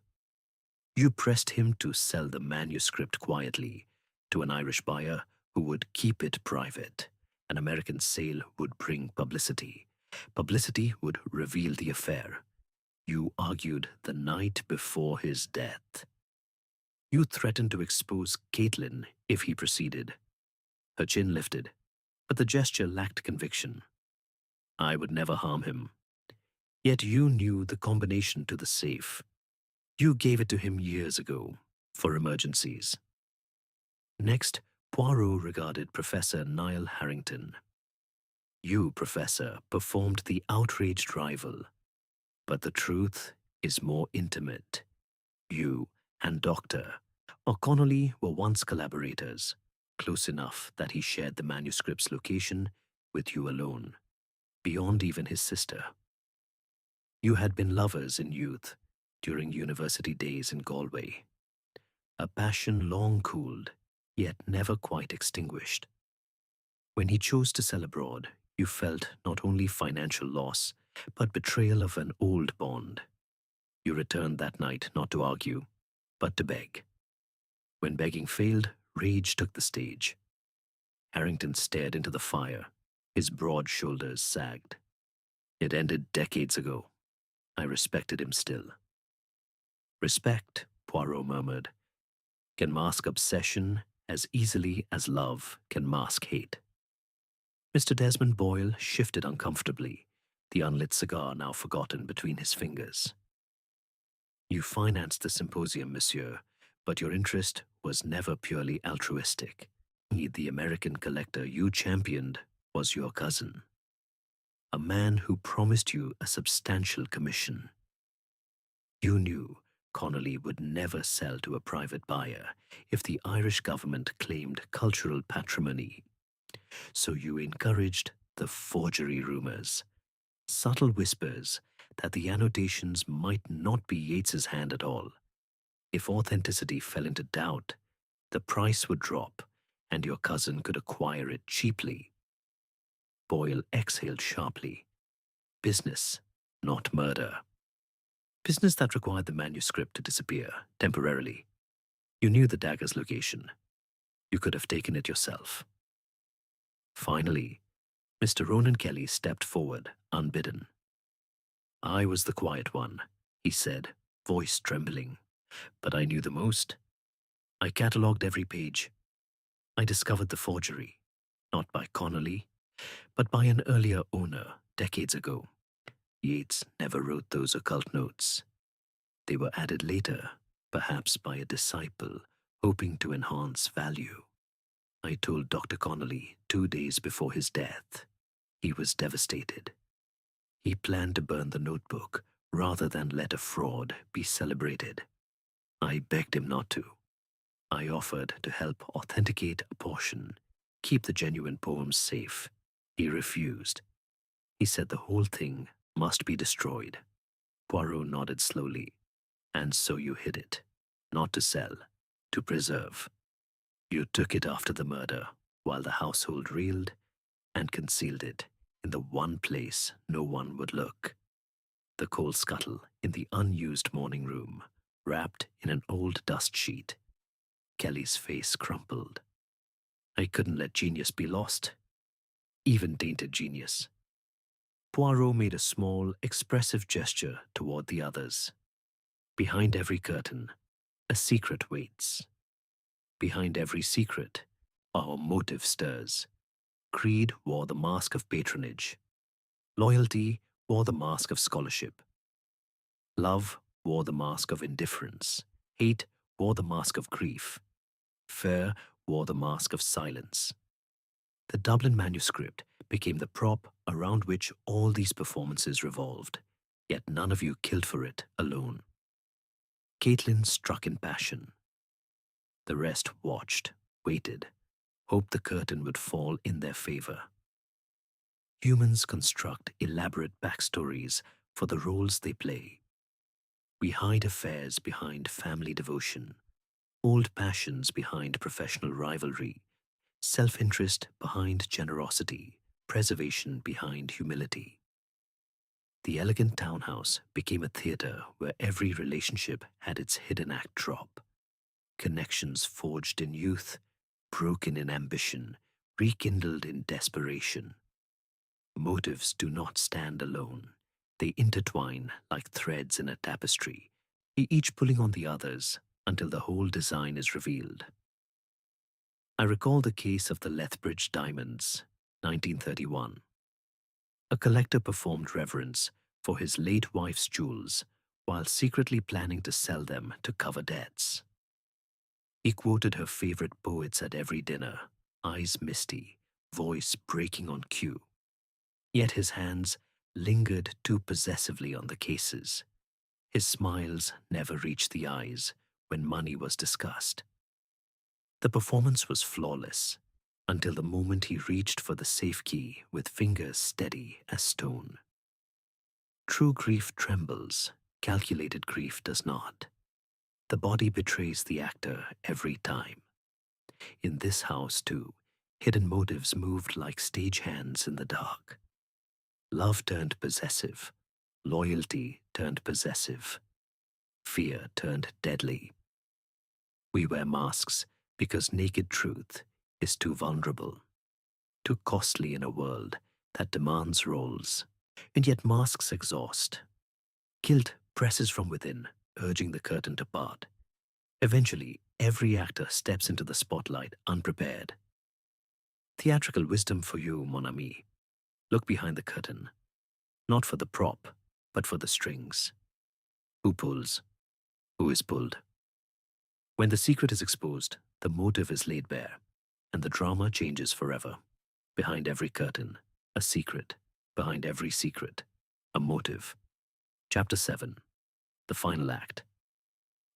You pressed him to sell the manuscript quietly to an Irish buyer who would keep it private. An American sale would bring publicity. Publicity would reveal the affair. You argued the night before his death. You threatened to expose Caitlin if he proceeded. Her chin lifted, but the gesture lacked conviction. I would never harm him. Yet you knew the combination to the safe. You gave it to him years ago, for emergencies. Next, Poirot regarded Professor Niall Harrington. You, Professor, performed the outraged rival, but the truth is more intimate. You and Dr. O'Connolly were once collaborators, close enough that he shared the manuscript's location with you alone, beyond even his sister. You had been lovers in youth, during university days in Galway, a passion long cooled, yet never quite extinguished. When he chose to sell abroad, you felt not only financial loss, but betrayal of an old bond. You returned that night not to argue, but to beg. When begging failed, rage took the stage. Harrington stared into the fire. His broad shoulders sagged. It ended decades ago. I respected him still. Respect, Poirot murmured, can mask obsession as easily as love can mask hate. Mr. Desmond Boyle shifted uncomfortably, the unlit cigar now forgotten between his fingers. You financed the symposium, monsieur, but your interest was never purely altruistic. The American collector you championed was your cousin, a man who promised you a substantial commission. You knew Connolly would never sell to a private buyer if the Irish government claimed cultural patrimony, so you encouraged the forgery rumors, subtle whispers that the annotations might not be Yeats's hand at all. If authenticity fell into doubt, the price would drop and your cousin could acquire it cheaply. Boyle exhaled sharply. Business, not murder. Business that required the manuscript to disappear temporarily. You knew the dagger's location. You could have taken it yourself. Finally, Mr. Ronan Kelly stepped forward, unbidden. I was the quiet one, he said, voice trembling. But I knew the most. I catalogued every page. I discovered the forgery, not by Connolly, but by an earlier owner decades ago. Yeats never wrote those occult notes. They were added later, perhaps by a disciple, hoping to enhance value. I told Dr. Connolly 2 days before his death. He was devastated. He planned to burn the notebook rather than let a fraud be celebrated. I begged him not to. I offered to help authenticate a portion, keep the genuine poems safe. He refused. He said the whole thing must be destroyed. Poirot nodded slowly. And so you hid it, not to sell, to preserve. You took it after the murder, while the household reeled, and concealed it in the one place no one would look. The coal scuttle in the unused morning room, wrapped in an old dust sheet. Kelly's face crumpled. I couldn't let genius be lost, even tainted genius. Poirot made a small, expressive gesture toward the others. Behind every curtain, a secret waits. Behind every secret, our motive stirs. Creed wore the mask of patronage. Loyalty wore the mask of scholarship. Love wore the mask of indifference. Hate wore the mask of grief. Fear wore the mask of silence. The Dublin Manuscript became the prop around which all these performances revolved, yet none of you killed for it alone. Caitlin struck in passion. The rest watched, waited, hoped the curtain would fall in their favor. Humans construct elaborate backstories for the roles they play. We hide affairs behind family devotion, old passions behind professional rivalry, self-interest behind generosity, preservation behind humility. The elegant townhouse became a theater where every relationship had its hidden act drop. Connections forged in youth, broken in ambition, rekindled in desperation. Motives do not stand alone. They intertwine like threads in a tapestry, each pulling on the others until the whole design is revealed. I recall the case of the Lethbridge diamonds, 1931. A collector performed reverence for his late wife's jewels while secretly planning to sell them to cover debts. He quoted her favorite poets at every dinner, eyes misty, voice breaking on cue. Yet his hands lingered too possessively on the cases. His smiles never reached the eyes when money was discussed. The performance was flawless until the moment he reached for the safe key with fingers steady as stone. True grief trembles, calculated grief does not. The body betrays the actor every time. In this house, too, hidden motives moved like stage hands in the dark. Love turned possessive, loyalty turned possessive, fear turned deadly. We wear masks because naked truth is too vulnerable, too costly in a world that demands roles. And yet masks exhaust. Guilt presses from within, urging the curtain to part. Eventually, every actor steps into the spotlight unprepared. Theatrical wisdom for you, mon ami. Look behind the curtain, not for the prop, but for the strings. Who pulls? Who is pulled? When the secret is exposed, the motive is laid bare, and the drama changes forever. Behind every curtain, a secret. Behind every secret, a motive. Chapter 7. The Final Act.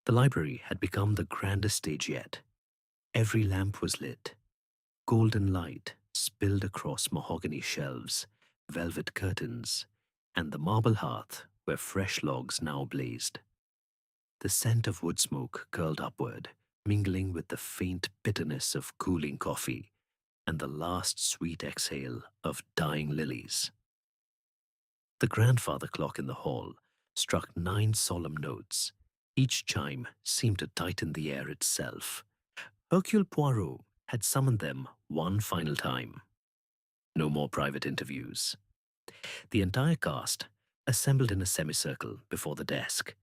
The library had become the grandest stage yet. Every lamp was lit. Golden light spilled across mahogany shelves, velvet curtains, and the marble hearth where fresh logs now blazed. The scent of wood smoke curled upward, mingling with the faint bitterness of cooling coffee and the last sweet exhale of dying lilies. The grandfather clock in the hall struck 9 solemn notes. Each chime seemed to tighten the air itself. Hercule Poirot had summoned them one final time. No more private interviews. The entire cast assembled in a semicircle before the desk,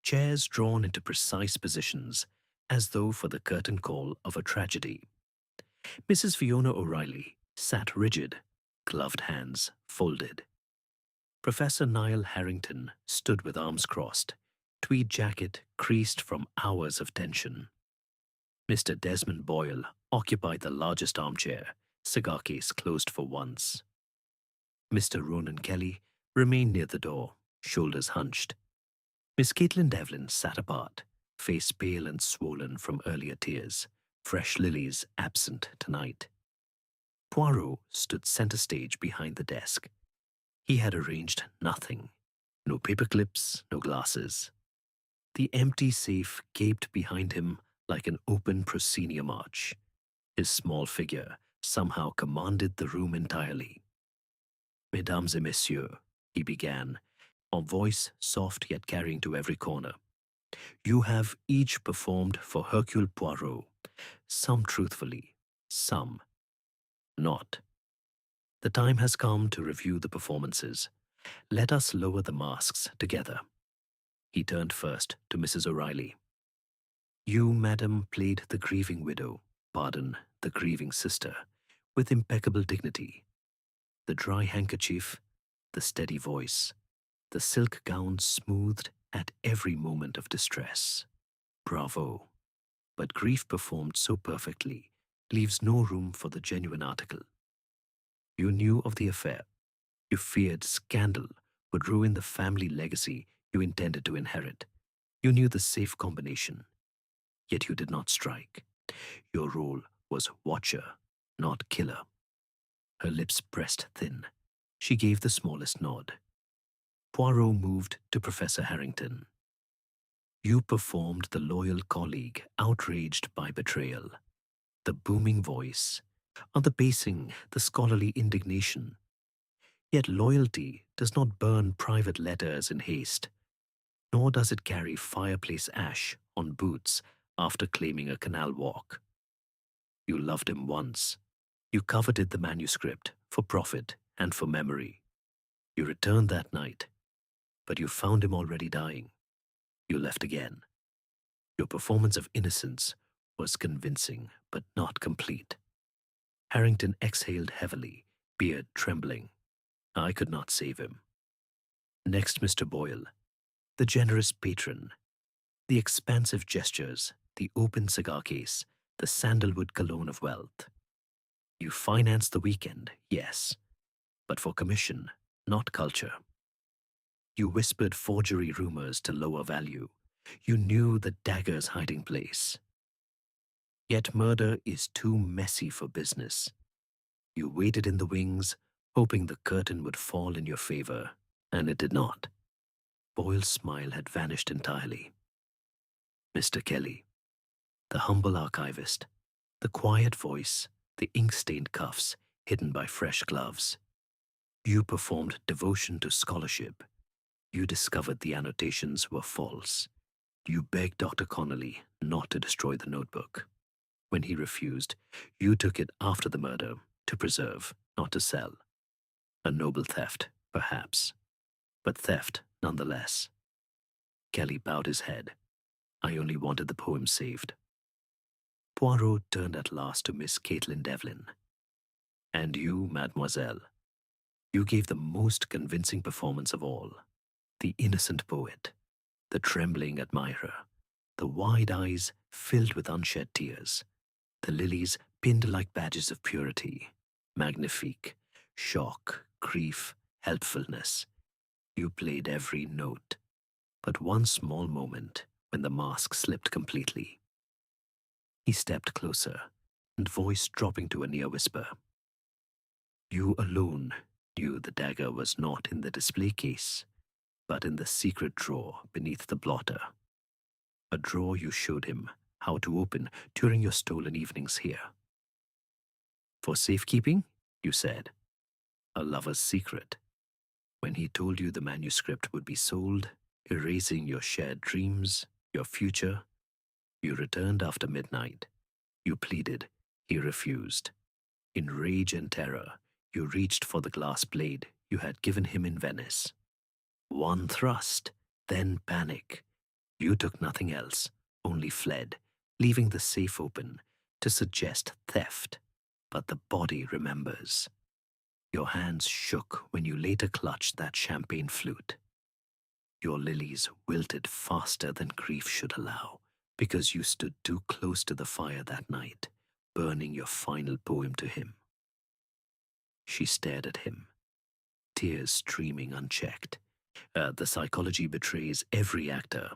chairs drawn into precise positions as though for the curtain call of a tragedy. Mrs. Fiona O'Reilly sat rigid, gloved hands folded. Professor Niall Harrington stood with arms crossed, tweed jacket creased from hours of tension. Mr. Desmond Boyle occupied the largest armchair, cigar case closed for once. Mr. Ronan Kelly remained near the door, shoulders hunched. Miss Caitlin Devlin sat apart, face pale and swollen from earlier tears, fresh lilies absent tonight. Poirot stood center stage behind the desk. He had arranged nothing. No paper clips, no glasses. The empty safe gaped behind him like an open proscenium arch. His small figure somehow commanded the room entirely. Mesdames et messieurs, he began, a voice soft yet carrying to every corner. You have each performed for Hercule Poirot, some truthfully, some not. The time has come to review the performances. Let us lower the masks together. He turned first to Mrs. O'Reilly. You, madam, played the grieving widow, pardon, the grieving sister, with impeccable dignity. The dry handkerchief, the steady voice, the silk gown smoothed at every moment of distress. Bravo. But grief performed so perfectly leaves no room for the genuine article. You knew of the affair. You feared scandal would ruin the family legacy you intended to inherit. You knew the safe combination. Yet you did not strike. Your role was watcher, not killer. Her lips pressed thin. She gave the smallest nod. Poirot moved to Professor Harrington. You performed the loyal colleague outraged by betrayal. The booming voice, on the pacing, the scholarly indignation. Yet loyalty does not burn private letters in haste, nor does it carry fireplace ash on boots after claiming a canal walk. You loved him once. You coveted the manuscript for profit and for memory. You returned that night, but you found him already dying. You left again. Your performance of innocence was convincing, but not complete. Harrington exhaled heavily, beard trembling. I could not save him. Next, Mr. Boyle, the generous patron, the expansive gestures, the open cigar case, the sandalwood cologne of wealth. You financed the weekend, yes, but for commission, not culture. You whispered forgery rumors to lower value. You knew the dagger's hiding place. Yet murder is too messy for business. You waited in the wings, hoping the curtain would fall in your favor, and it did not. Boyle's smile had vanished entirely. Mr. Kelly, the humble archivist, the quiet voice, the ink-stained cuffs hidden by fresh gloves. You performed devotion to scholarship. You discovered the annotations were false. You begged Dr. Connolly not to destroy the notebook. When he refused, you took it after the murder to preserve, not to sell. A noble theft, perhaps, but theft nonetheless. Kelly bowed his head. I only wanted the poem saved. Poirot turned at last to Miss Caitlin Devlin. And you, mademoiselle, you gave the most convincing performance of all. The innocent poet, the trembling admirer, the wide eyes filled with unshed tears, the lilies pinned like badges of purity, magnifique, shock, grief, helpfulness. You played every note, but one small moment when the mask slipped completely. He stepped closer, and voice dropping to a near whisper. You alone knew the dagger was not in the display case, but in the secret drawer beneath the blotter. A drawer you showed him how to open during your stolen evenings here. For safekeeping, you said, a lover's secret. When he told you the manuscript would be sold, erasing your shared dreams, your future, you returned after midnight. You pleaded. He refused. In rage and terror, you reached for the glass blade you had given him in Venice. One thrust, then panic. You took nothing else, only fled, leaving the safe open to suggest theft. But the body remembers. Your hands shook when you later clutched that champagne flute. Your lilies wilted faster than grief should allow, because you stood too close to the fire that night, burning your final poem to him. She stared at him, tears streaming unchecked. The psychology betrays every actor.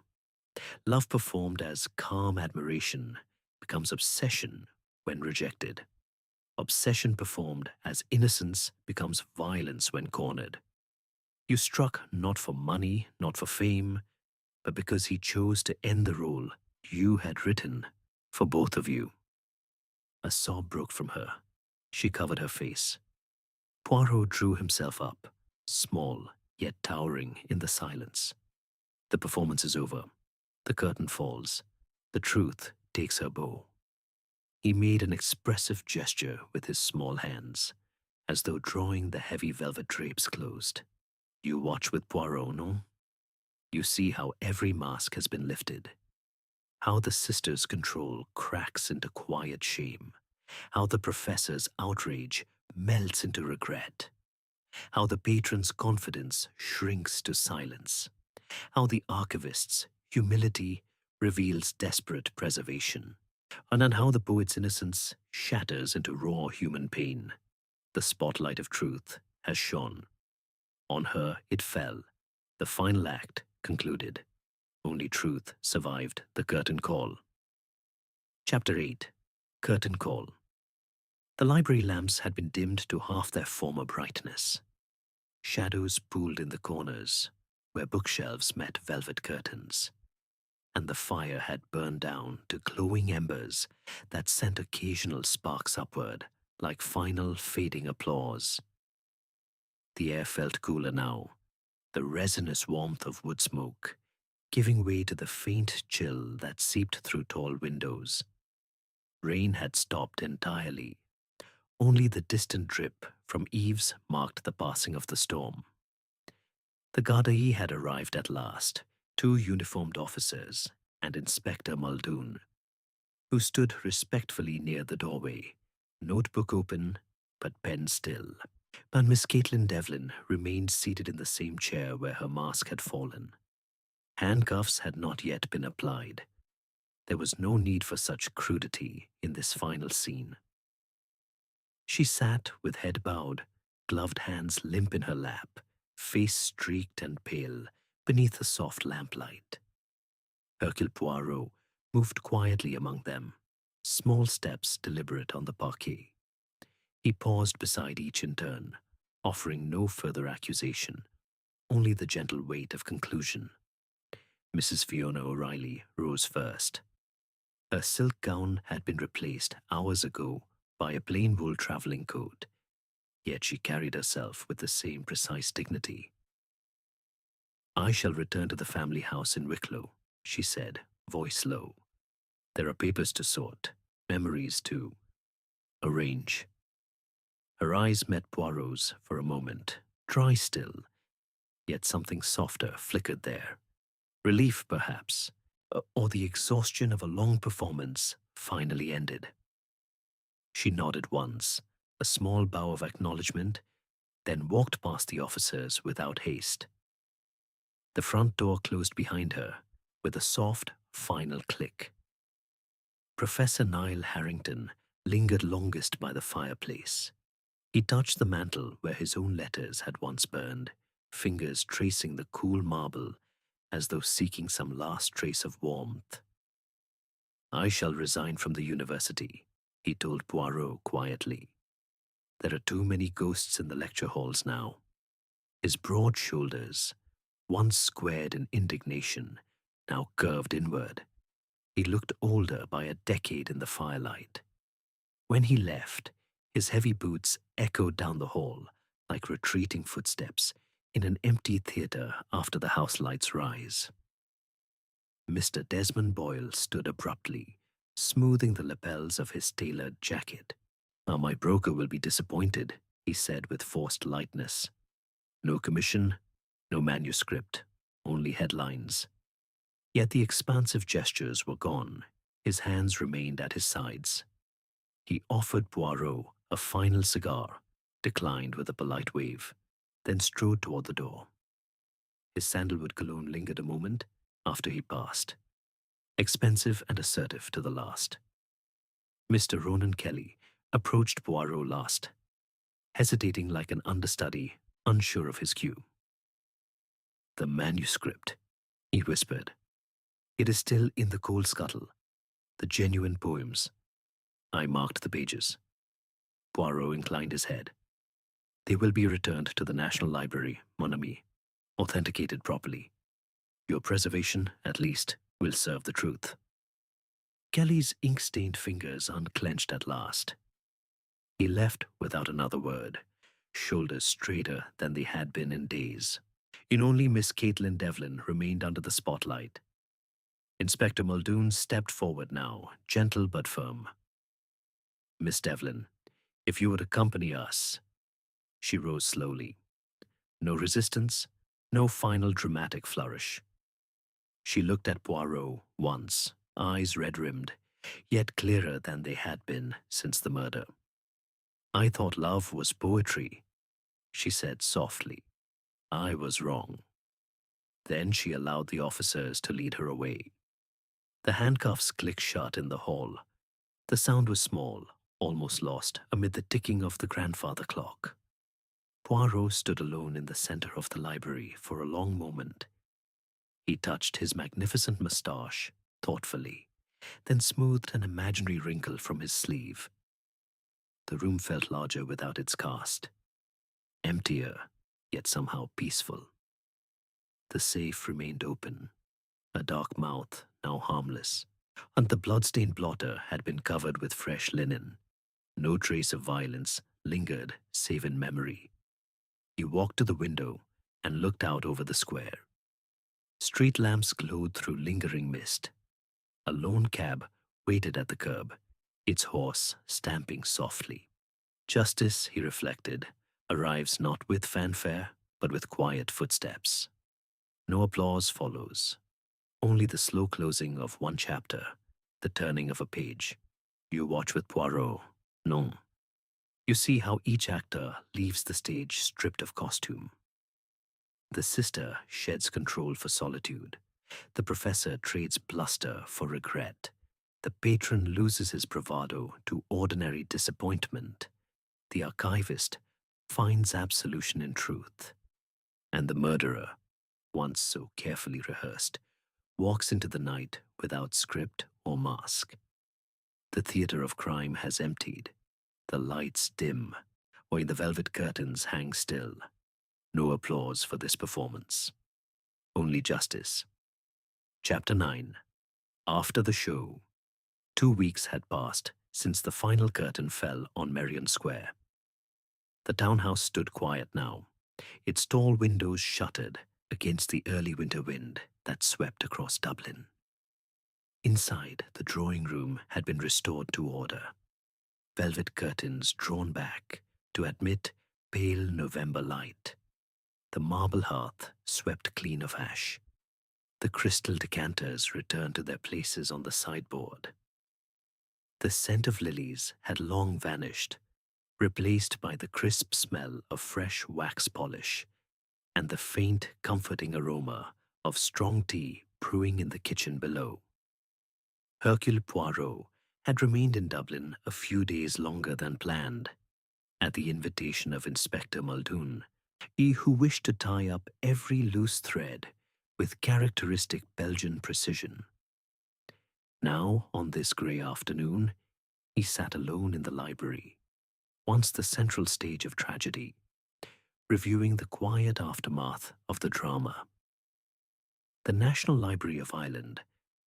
Love performed as calm admiration becomes obsession when rejected. Obsession performed as innocence becomes violence when cornered. You struck not for money, not for fame, but because he chose to end the role you had written for both of you. A sob broke from her. She covered her face. Poirot drew himself up, small yet towering in the silence. The performance is over. The curtain falls. The truth takes her bow. He made an expressive gesture with his small hands, as though drawing the heavy velvet drapes closed. You watch with Poirot, no? You see how every mask has been lifted, how the sister's control cracks into quiet shame, how the professor's outrage melts into regret, how the patron's confidence shrinks to silence, how the archivist's humility reveals desperate preservation, and on how the poet's innocence shatters into raw human pain. The spotlight of truth has shone. On her it fell. The final act concluded. Only truth survived the curtain call. Chapter 8. Curtain Call. The library lamps had been dimmed to half their former brightness. Shadows pooled in the corners, where bookshelves met velvet curtains, and the fire had burned down to glowing embers that sent occasional sparks upward, like final fading applause. The air felt cooler now, the resinous warmth of wood smoke, giving way to the faint chill that seeped through tall windows. Rain had stopped entirely. Only the distant drip from eaves marked the passing of the storm. The Gardaí had arrived at last, 2 uniformed officers and Inspector Muldoon, who stood respectfully near the doorway, notebook open, but pen still. But Miss Caitlin Devlin remained seated in the same chair where her mask had fallen. Handcuffs had not yet been applied. There was no need for such crudity in this final scene. She sat with head bowed, white-gloved hands limp in her lap, face streaked and pale beneath the soft lamplight. Hercule Poirot moved quietly among them, small steps deliberate on the parquet. He paused beside each in turn, offering no further accusation, only the gentle weight of conclusion. Mrs. Fiona O'Reilly rose first. Her silk gown had been replaced hours ago by a plain wool traveling coat, yet she carried herself with the same precise dignity. "I shall return to the family house in Wicklow," she said, voice low. "There are papers to sort, memories to arrange." Her eyes met Poirot's for a moment, dry still, yet something softer flickered there. Relief, perhaps, or the exhaustion of a long performance finally ended. She nodded once, a small bow of acknowledgement, then walked past the officers without haste. The front door closed behind her with a soft, final click. Professor Niall Harrington lingered longest by the fireplace. He touched the mantel where his own letters had once burned, fingers tracing the cool marble as though seeking some last trace of warmth. "I shall resign from the university," he told Poirot quietly. "There are too many ghosts in the lecture halls now." His broad shoulders, once squared in indignation, now curved inward. He looked older by a decade in the firelight. When he left, his heavy boots echoed down the hall like retreating footsteps in an empty theatre after the house lights rise. Mr. Desmond Boyle stood abruptly, smoothing the lapels of his tailored jacket. "Now my broker will be disappointed," he said with forced lightness. "No commission, no manuscript, only headlines." Yet the expansive gestures were gone. His hands remained at his sides. He offered Poirot a final cigar, declined with a polite wave, then strode toward the door. His sandalwood cologne lingered a moment after he passed, expensive and assertive to the last. Mr. Ronan Kelly approached Poirot last, hesitating like an understudy, unsure of his cue. "The manuscript," he whispered. "It is still in the coal scuttle. The genuine poems. I marked the pages." Poirot inclined his head. "They will be returned to the National Library, mon ami, authenticated properly. Your preservation, at least, will serve the truth." Kelly's ink-stained fingers unclenched at last. He left without another word, shoulders straighter than they had been in days. In only Miss Caitlin Devlin remained under the spotlight. Inspector Muldoon stepped forward now, gentle but firm. "Miss Devlin, if you would accompany us." She rose slowly. No resistance, no final dramatic flourish. She looked at Poirot once, eyes red-rimmed, yet clearer than they had been since the murder. "I thought love was poetry," she said softly. "I was wrong." Then she allowed the officers to lead her away. The handcuffs clicked shut in the hall. The sound was small, almost lost amid the ticking of the grandfather clock. Poirot stood alone in the center of the library for a long moment. He touched his magnificent moustache thoughtfully, then smoothed an imaginary wrinkle from his sleeve. The room felt larger without its cast, emptier, yet somehow peaceful. The safe remained open, a dark mouth now harmless, and the blood-stained blotter had been covered with fresh linen. No trace of violence lingered save in memory. He walked to the window and looked out over the square. Street lamps glowed through lingering mist. A lone cab waited at the curb, its horse stamping softly. Justice, he reflected, arrives not with fanfare, but with quiet footsteps. No applause follows, only the slow closing of one chapter, the turning of a page. You watch with Poirot. Non. You see how each actor leaves the stage stripped of costume. The sister sheds control for solitude. The professor trades bluster for regret. The patron loses his bravado to ordinary disappointment. The archivist finds absolution in truth, and the murderer, once so carefully rehearsed, walks into the night without script or mask. The theater of crime has emptied, the lights dim, while the velvet curtains hang still. No applause for this performance, only justice. Chapter 9. After the show. 2 weeks had passed since the final curtain fell on Merrion Square. The townhouse stood quiet now, its tall windows shuttered against the early winter wind that swept across Dublin. Inside, the drawing room had been restored to order, velvet curtains drawn back to admit pale November light. The marble hearth swept clean of ash. The crystal decanters returned to their places on the sideboard. The scent of lilies had long vanished, replaced by the crisp smell of fresh wax polish and the faint, comforting aroma of strong tea brewing in the kitchen below. Hercule Poirot had remained in Dublin a few days longer than planned, at the invitation of Inspector Muldoon, he who wished to tie up every loose thread with characteristic Belgian precision. Now, on this grey afternoon, he sat alone in the library, once the central stage of tragedy, reviewing the quiet aftermath of the drama. The National Library of Ireland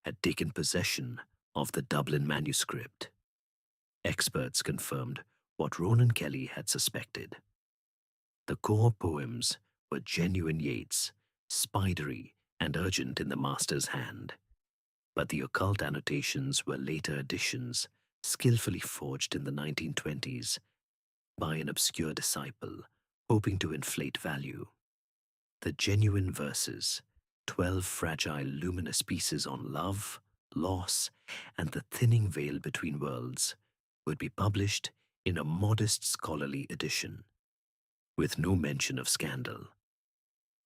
had taken possession of the Dublin Manuscript. Experts confirmed what Ronan Kelly had suspected. The core poems were genuine Yeats, spidery and urgent in the master's hand, but the occult annotations were later additions skillfully forged in the 1920s by an obscure disciple hoping to inflate value. The genuine verses, 12 fragile luminous pieces on love, loss, and the thinning veil between worlds, would be published in a modest scholarly edition, with no mention of scandal.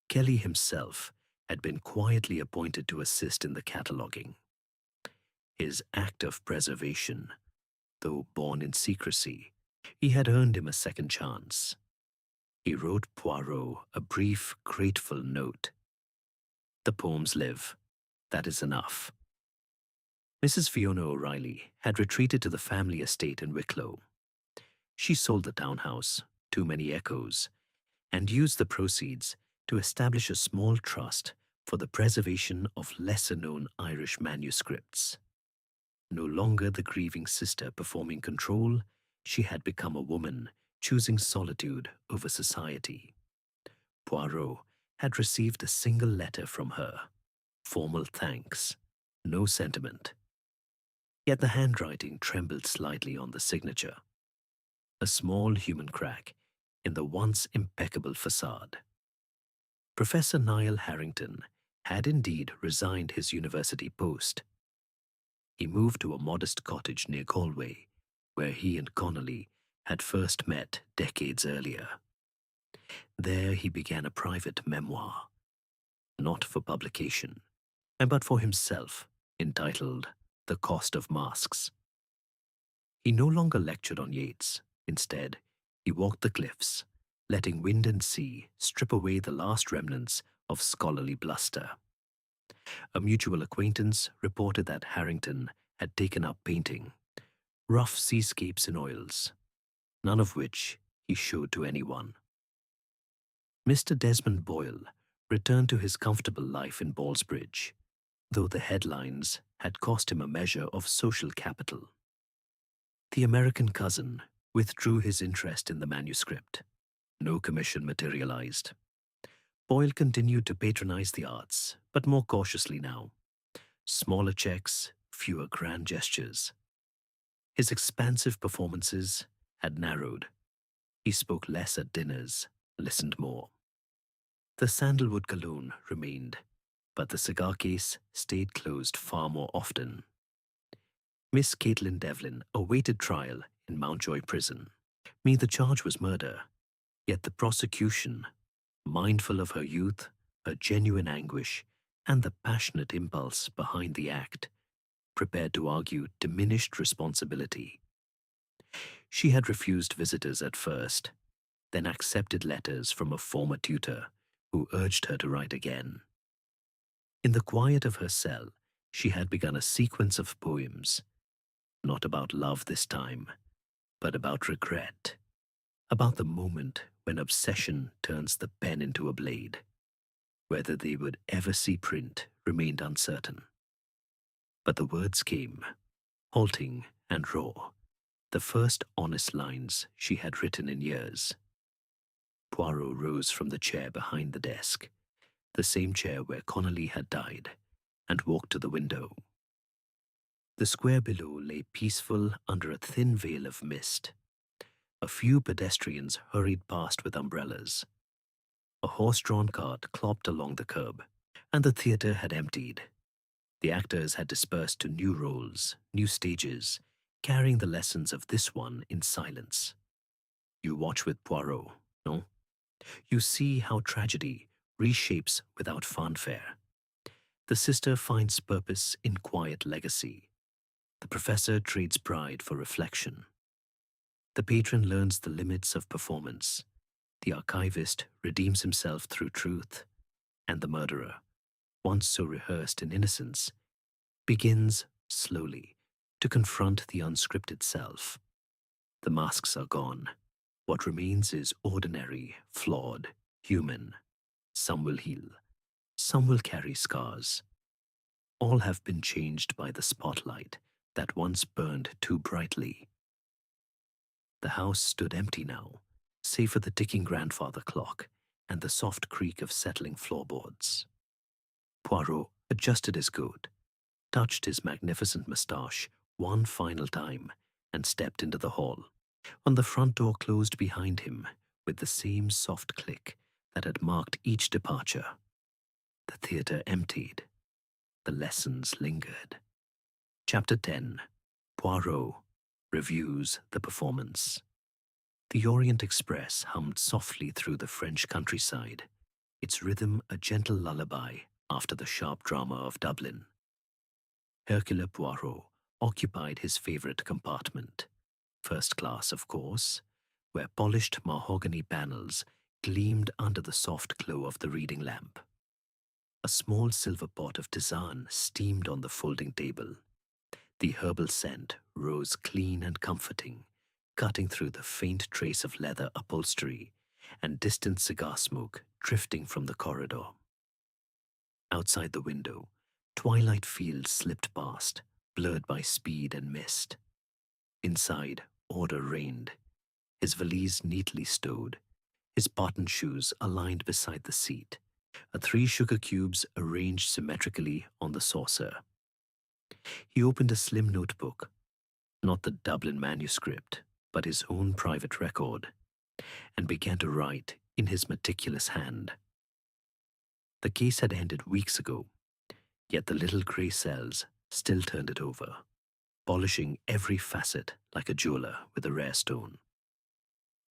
Kelly himself had been quietly appointed to assist in the cataloguing. His act of preservation, though born in secrecy, he had earned him a second chance. He wrote Poirot a brief, grateful note. "The poems live. That is enough." Mrs. Fiona O'Reilly had retreated to the family estate in Wicklow. She sold the townhouse, Too Many Echoes, and used the proceeds to establish a small trust for the preservation of lesser-known Irish manuscripts. No longer the grieving sister performing control, she had become a woman choosing solitude over society. Poirot had received a single letter from her, formal thanks, no sentiment. Yet the handwriting trembled slightly on the signature, a small human crack in the once impeccable facade. Professor Niall Harrington had indeed resigned his university post. He moved to a modest cottage near Galway, where he and Connolly had first met decades earlier. There he began a private memoir, not for publication, but for himself, entitled The Cost of Masks. He no longer lectured on Yeats. Instead, he walked the cliffs, letting wind and sea strip away the last remnants of scholarly bluster. A mutual acquaintance reported that Harrington had taken up painting, rough seascapes in oils, none of which he showed to anyone. Mr. Desmond Boyle returned to his comfortable life in Ballsbridge, though the headlines had cost him a measure of social capital. The American cousin withdrew his interest in the manuscript. No commission materialized. Boyle continued to patronize the arts, but more cautiously now. Smaller checks, fewer grand gestures. His expansive performances had narrowed. He spoke less at dinners, listened more. The sandalwood cologne remained, but the cigar case stayed closed far more often. Miss Caitlin Devlin awaited trial in Mountjoy Prison. The charge was murder, yet the prosecution, mindful of her youth, her genuine anguish, and the passionate impulse behind the act, prepared to argue diminished responsibility. She had refused visitors at first, then accepted letters from a former tutor who urged her to write again. In the quiet of her cell, she had begun a sequence of poems, not about love this time, but about regret, about the moment when obsession turns the pen into a blade. Whether they would ever see print remained uncertain. But the words came, halting and raw, the first honest lines she had written in years. Poirot rose from the chair behind the desk, the same chair where Connolly had died, and walked to the window. The square below lay peaceful under a thin veil of mist. A few pedestrians hurried past with umbrellas. A horse-drawn cart clopped along the curb, and the theatre had emptied. The actors had dispersed to new roles, new stages, carrying the lessons of this one in silence. You watch with Poirot, no? You see how tragedy reshapes without fanfare. The sister finds purpose in quiet legacy. The professor trades pride for reflection. The patron learns the limits of performance. The archivist redeems himself through truth. And the murderer, once so rehearsed in innocence, begins, slowly, to confront the unscripted self. The masks are gone. What remains is ordinary, flawed, human. Some will heal. Some will carry scars. All have been changed by the spotlight that once burned too brightly. The house stood empty now, save for the ticking grandfather clock and the soft creak of settling floorboards. Poirot adjusted his coat, touched his magnificent moustache one final time, and stepped into the hall. On the front door closed behind him with the same soft click that had marked each departure. The theatre emptied. The lessons lingered. Chapter 10. Poirot reviews the performance. The Orient Express hummed softly through the French countryside, its rhythm a gentle lullaby after the sharp drama of Dublin. Hercule Poirot occupied his favorite compartment, first class, of course, where polished mahogany panels gleamed under the soft glow of the reading lamp. A small silver pot of tisane steamed on the folding table. The herbal scent rose clean and comforting, cutting through the faint trace of leather upholstery and distant cigar smoke drifting from the corridor. Outside the window, twilight fields slipped past, blurred by speed and mist. Inside, order reigned, his valise neatly stowed, his button shoes aligned beside the seat, 3 sugar cubes arranged symmetrically on the saucer. He opened a slim notebook, not the Dublin Manuscript, but his own private record, and began to write in his meticulous hand. The case had ended weeks ago, yet the little grey cells still turned it over, polishing every facet like a jeweler with a rare stone.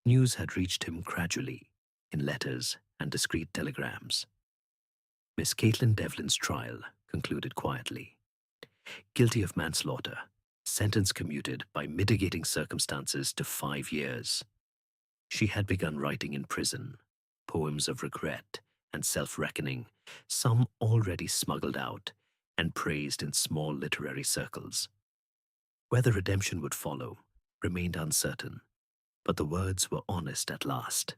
News had reached him gradually, in letters and discreet telegrams. Miss Caitlin Devlin's trial concluded quietly. Guilty of manslaughter, sentence commuted by mitigating circumstances to 5 years. She had begun writing in prison, poems of regret and self-reckoning, some already smuggled out and praised in small literary circles. Whether redemption would follow remained uncertain, but the words were honest at last.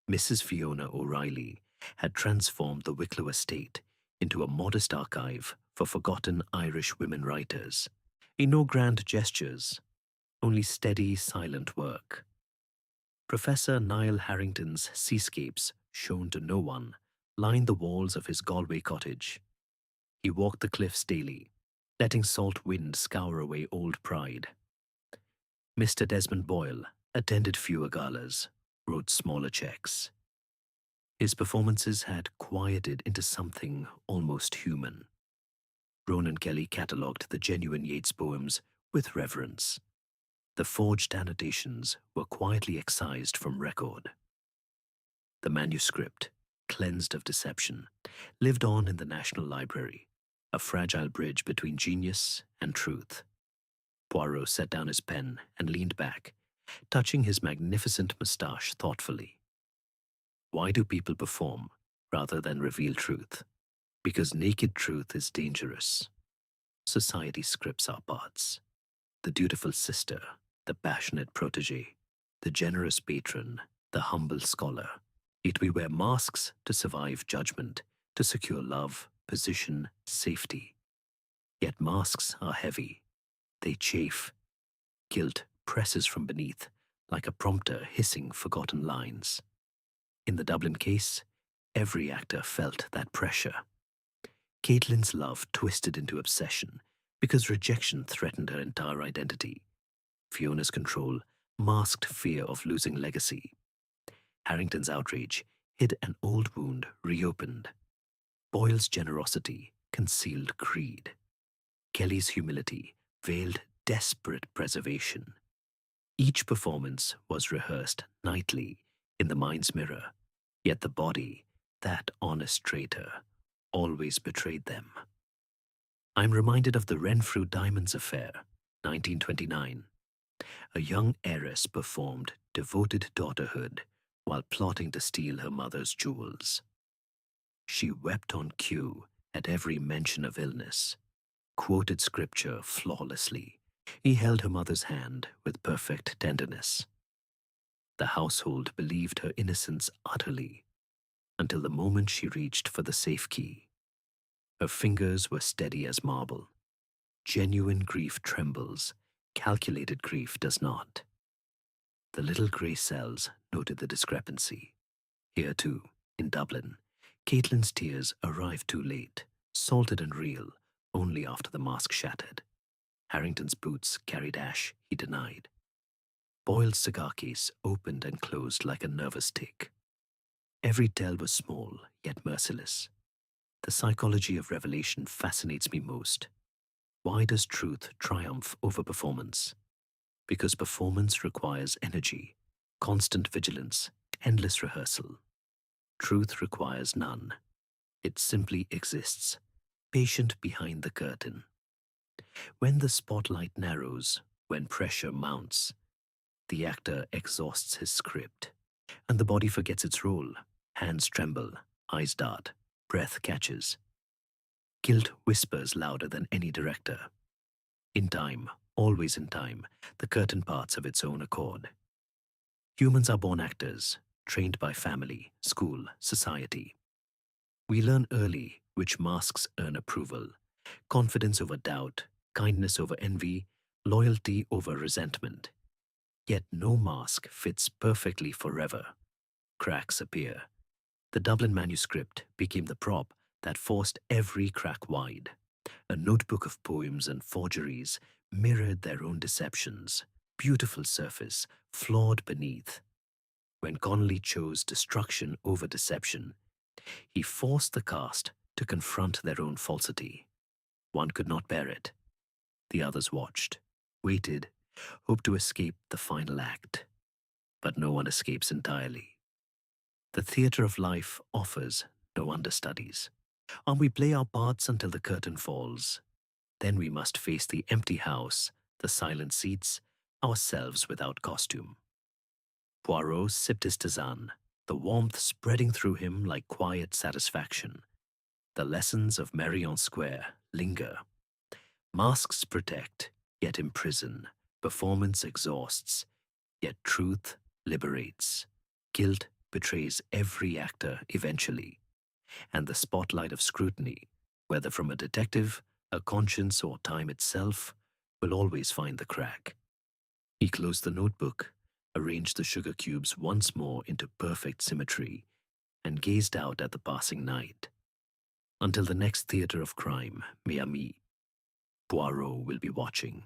Mrs. Fiona O'Reilly had transformed the Wicklow estate into a modest archive for forgotten Irish women writers. No grand gestures, only steady, silent work. Professor Niall Harrington's seascapes, shown to no one, lined the walls of his Galway cottage. He walked the cliffs daily, letting salt wind scour away old pride. Mr. Desmond Boyle attended fewer galas, wrote smaller checks. His performances had quieted into something almost human. Ronan Kelly catalogued the genuine Yeats poems with reverence. The forged annotations were quietly excised from record. The manuscript, cleansed of deception, lived on in the National Library, a fragile bridge between genius and truth. Poirot set down his pen and leaned back, touching his magnificent moustache thoughtfully. Why do people perform rather than reveal truth? Because naked truth is dangerous. Society scripts our parts: the dutiful sister, the passionate protege, the generous patron, the humble scholar. Yet we wear masks to survive judgment, to secure love, position, safety. Yet masks are heavy. They chafe. Guilt presses from beneath, like a prompter hissing forgotten lines. In the Dublin case, every actor felt that pressure. Caitlin's love twisted into obsession because rejection threatened her entire identity. Fiona's control masked fear of losing legacy. Harrington's outrage hid an old wound reopened. Boyle's generosity concealed greed. Kelly's humility veiled desperate preservation. Each performance was rehearsed nightly in the mind's mirror, yet the body, that honest traitor, always betrayed them. I'm reminded of the Renfrew Diamonds affair, 1929. A young heiress performed devoted daughterhood while plotting to steal her mother's jewels. She wept on cue at every mention of illness, quoted scripture flawlessly. He held her mother's hand with perfect tenderness. The household believed her innocence utterly, until the moment she reached for the safe key. Her fingers were steady as marble. Genuine grief trembles, calculated grief does not. The little grey cells noted the discrepancy. Here too, in Dublin, Caitlin's tears arrived too late, salted and real, only after the mask shattered. Harrington's boots carried ash he denied. Boyle's cigar case opened and closed like a nervous tick. Every tell was small, yet merciless. The psychology of revelation fascinates me most. Why does truth triumph over performance? Because performance requires energy, constant vigilance, endless rehearsal. Truth requires none. It simply exists, patient behind the curtain. When the spotlight narrows, when pressure mounts, the actor exhausts his script, and the body forgets its role. Hands tremble, eyes dart, breath catches. Guilt whispers louder than any director. In time, always in time, the curtain parts of its own accord. Humans are born actors, trained by family, school, society. We learn early which masks earn approval: confidence over doubt, kindness over envy, loyalty over resentment. Yet no mask fits perfectly forever. Cracks appear. The Dublin Manuscript became the prop that forced every crack wide. A notebook of poems and forgeries mirrored their own deceptions, beautiful surface, flawed beneath. When Connolly chose destruction over deception, he forced the cast to confront their own falsity. One could not bear it. The others watched, waited, hoped to escape the final act. But no one escapes entirely. The theatre of life offers no understudies. And we play our parts until the curtain falls. Then we must face the empty house, the silent seats, ourselves without costume. Poirot sipped his tisane, the warmth spreading through him like quiet satisfaction. The lessons of Merrion Square linger. Masks protect, yet imprison. Performance exhausts, yet truth liberates. Guilt betrays every actor eventually. And the spotlight of scrutiny, whether from a detective, a conscience, or time itself, will always find the crack. He closed the notebook, arranged the sugar cubes once more into perfect symmetry, and gazed out at the passing night. Until the next theatre of crime, mes amis, Poirot will be watching.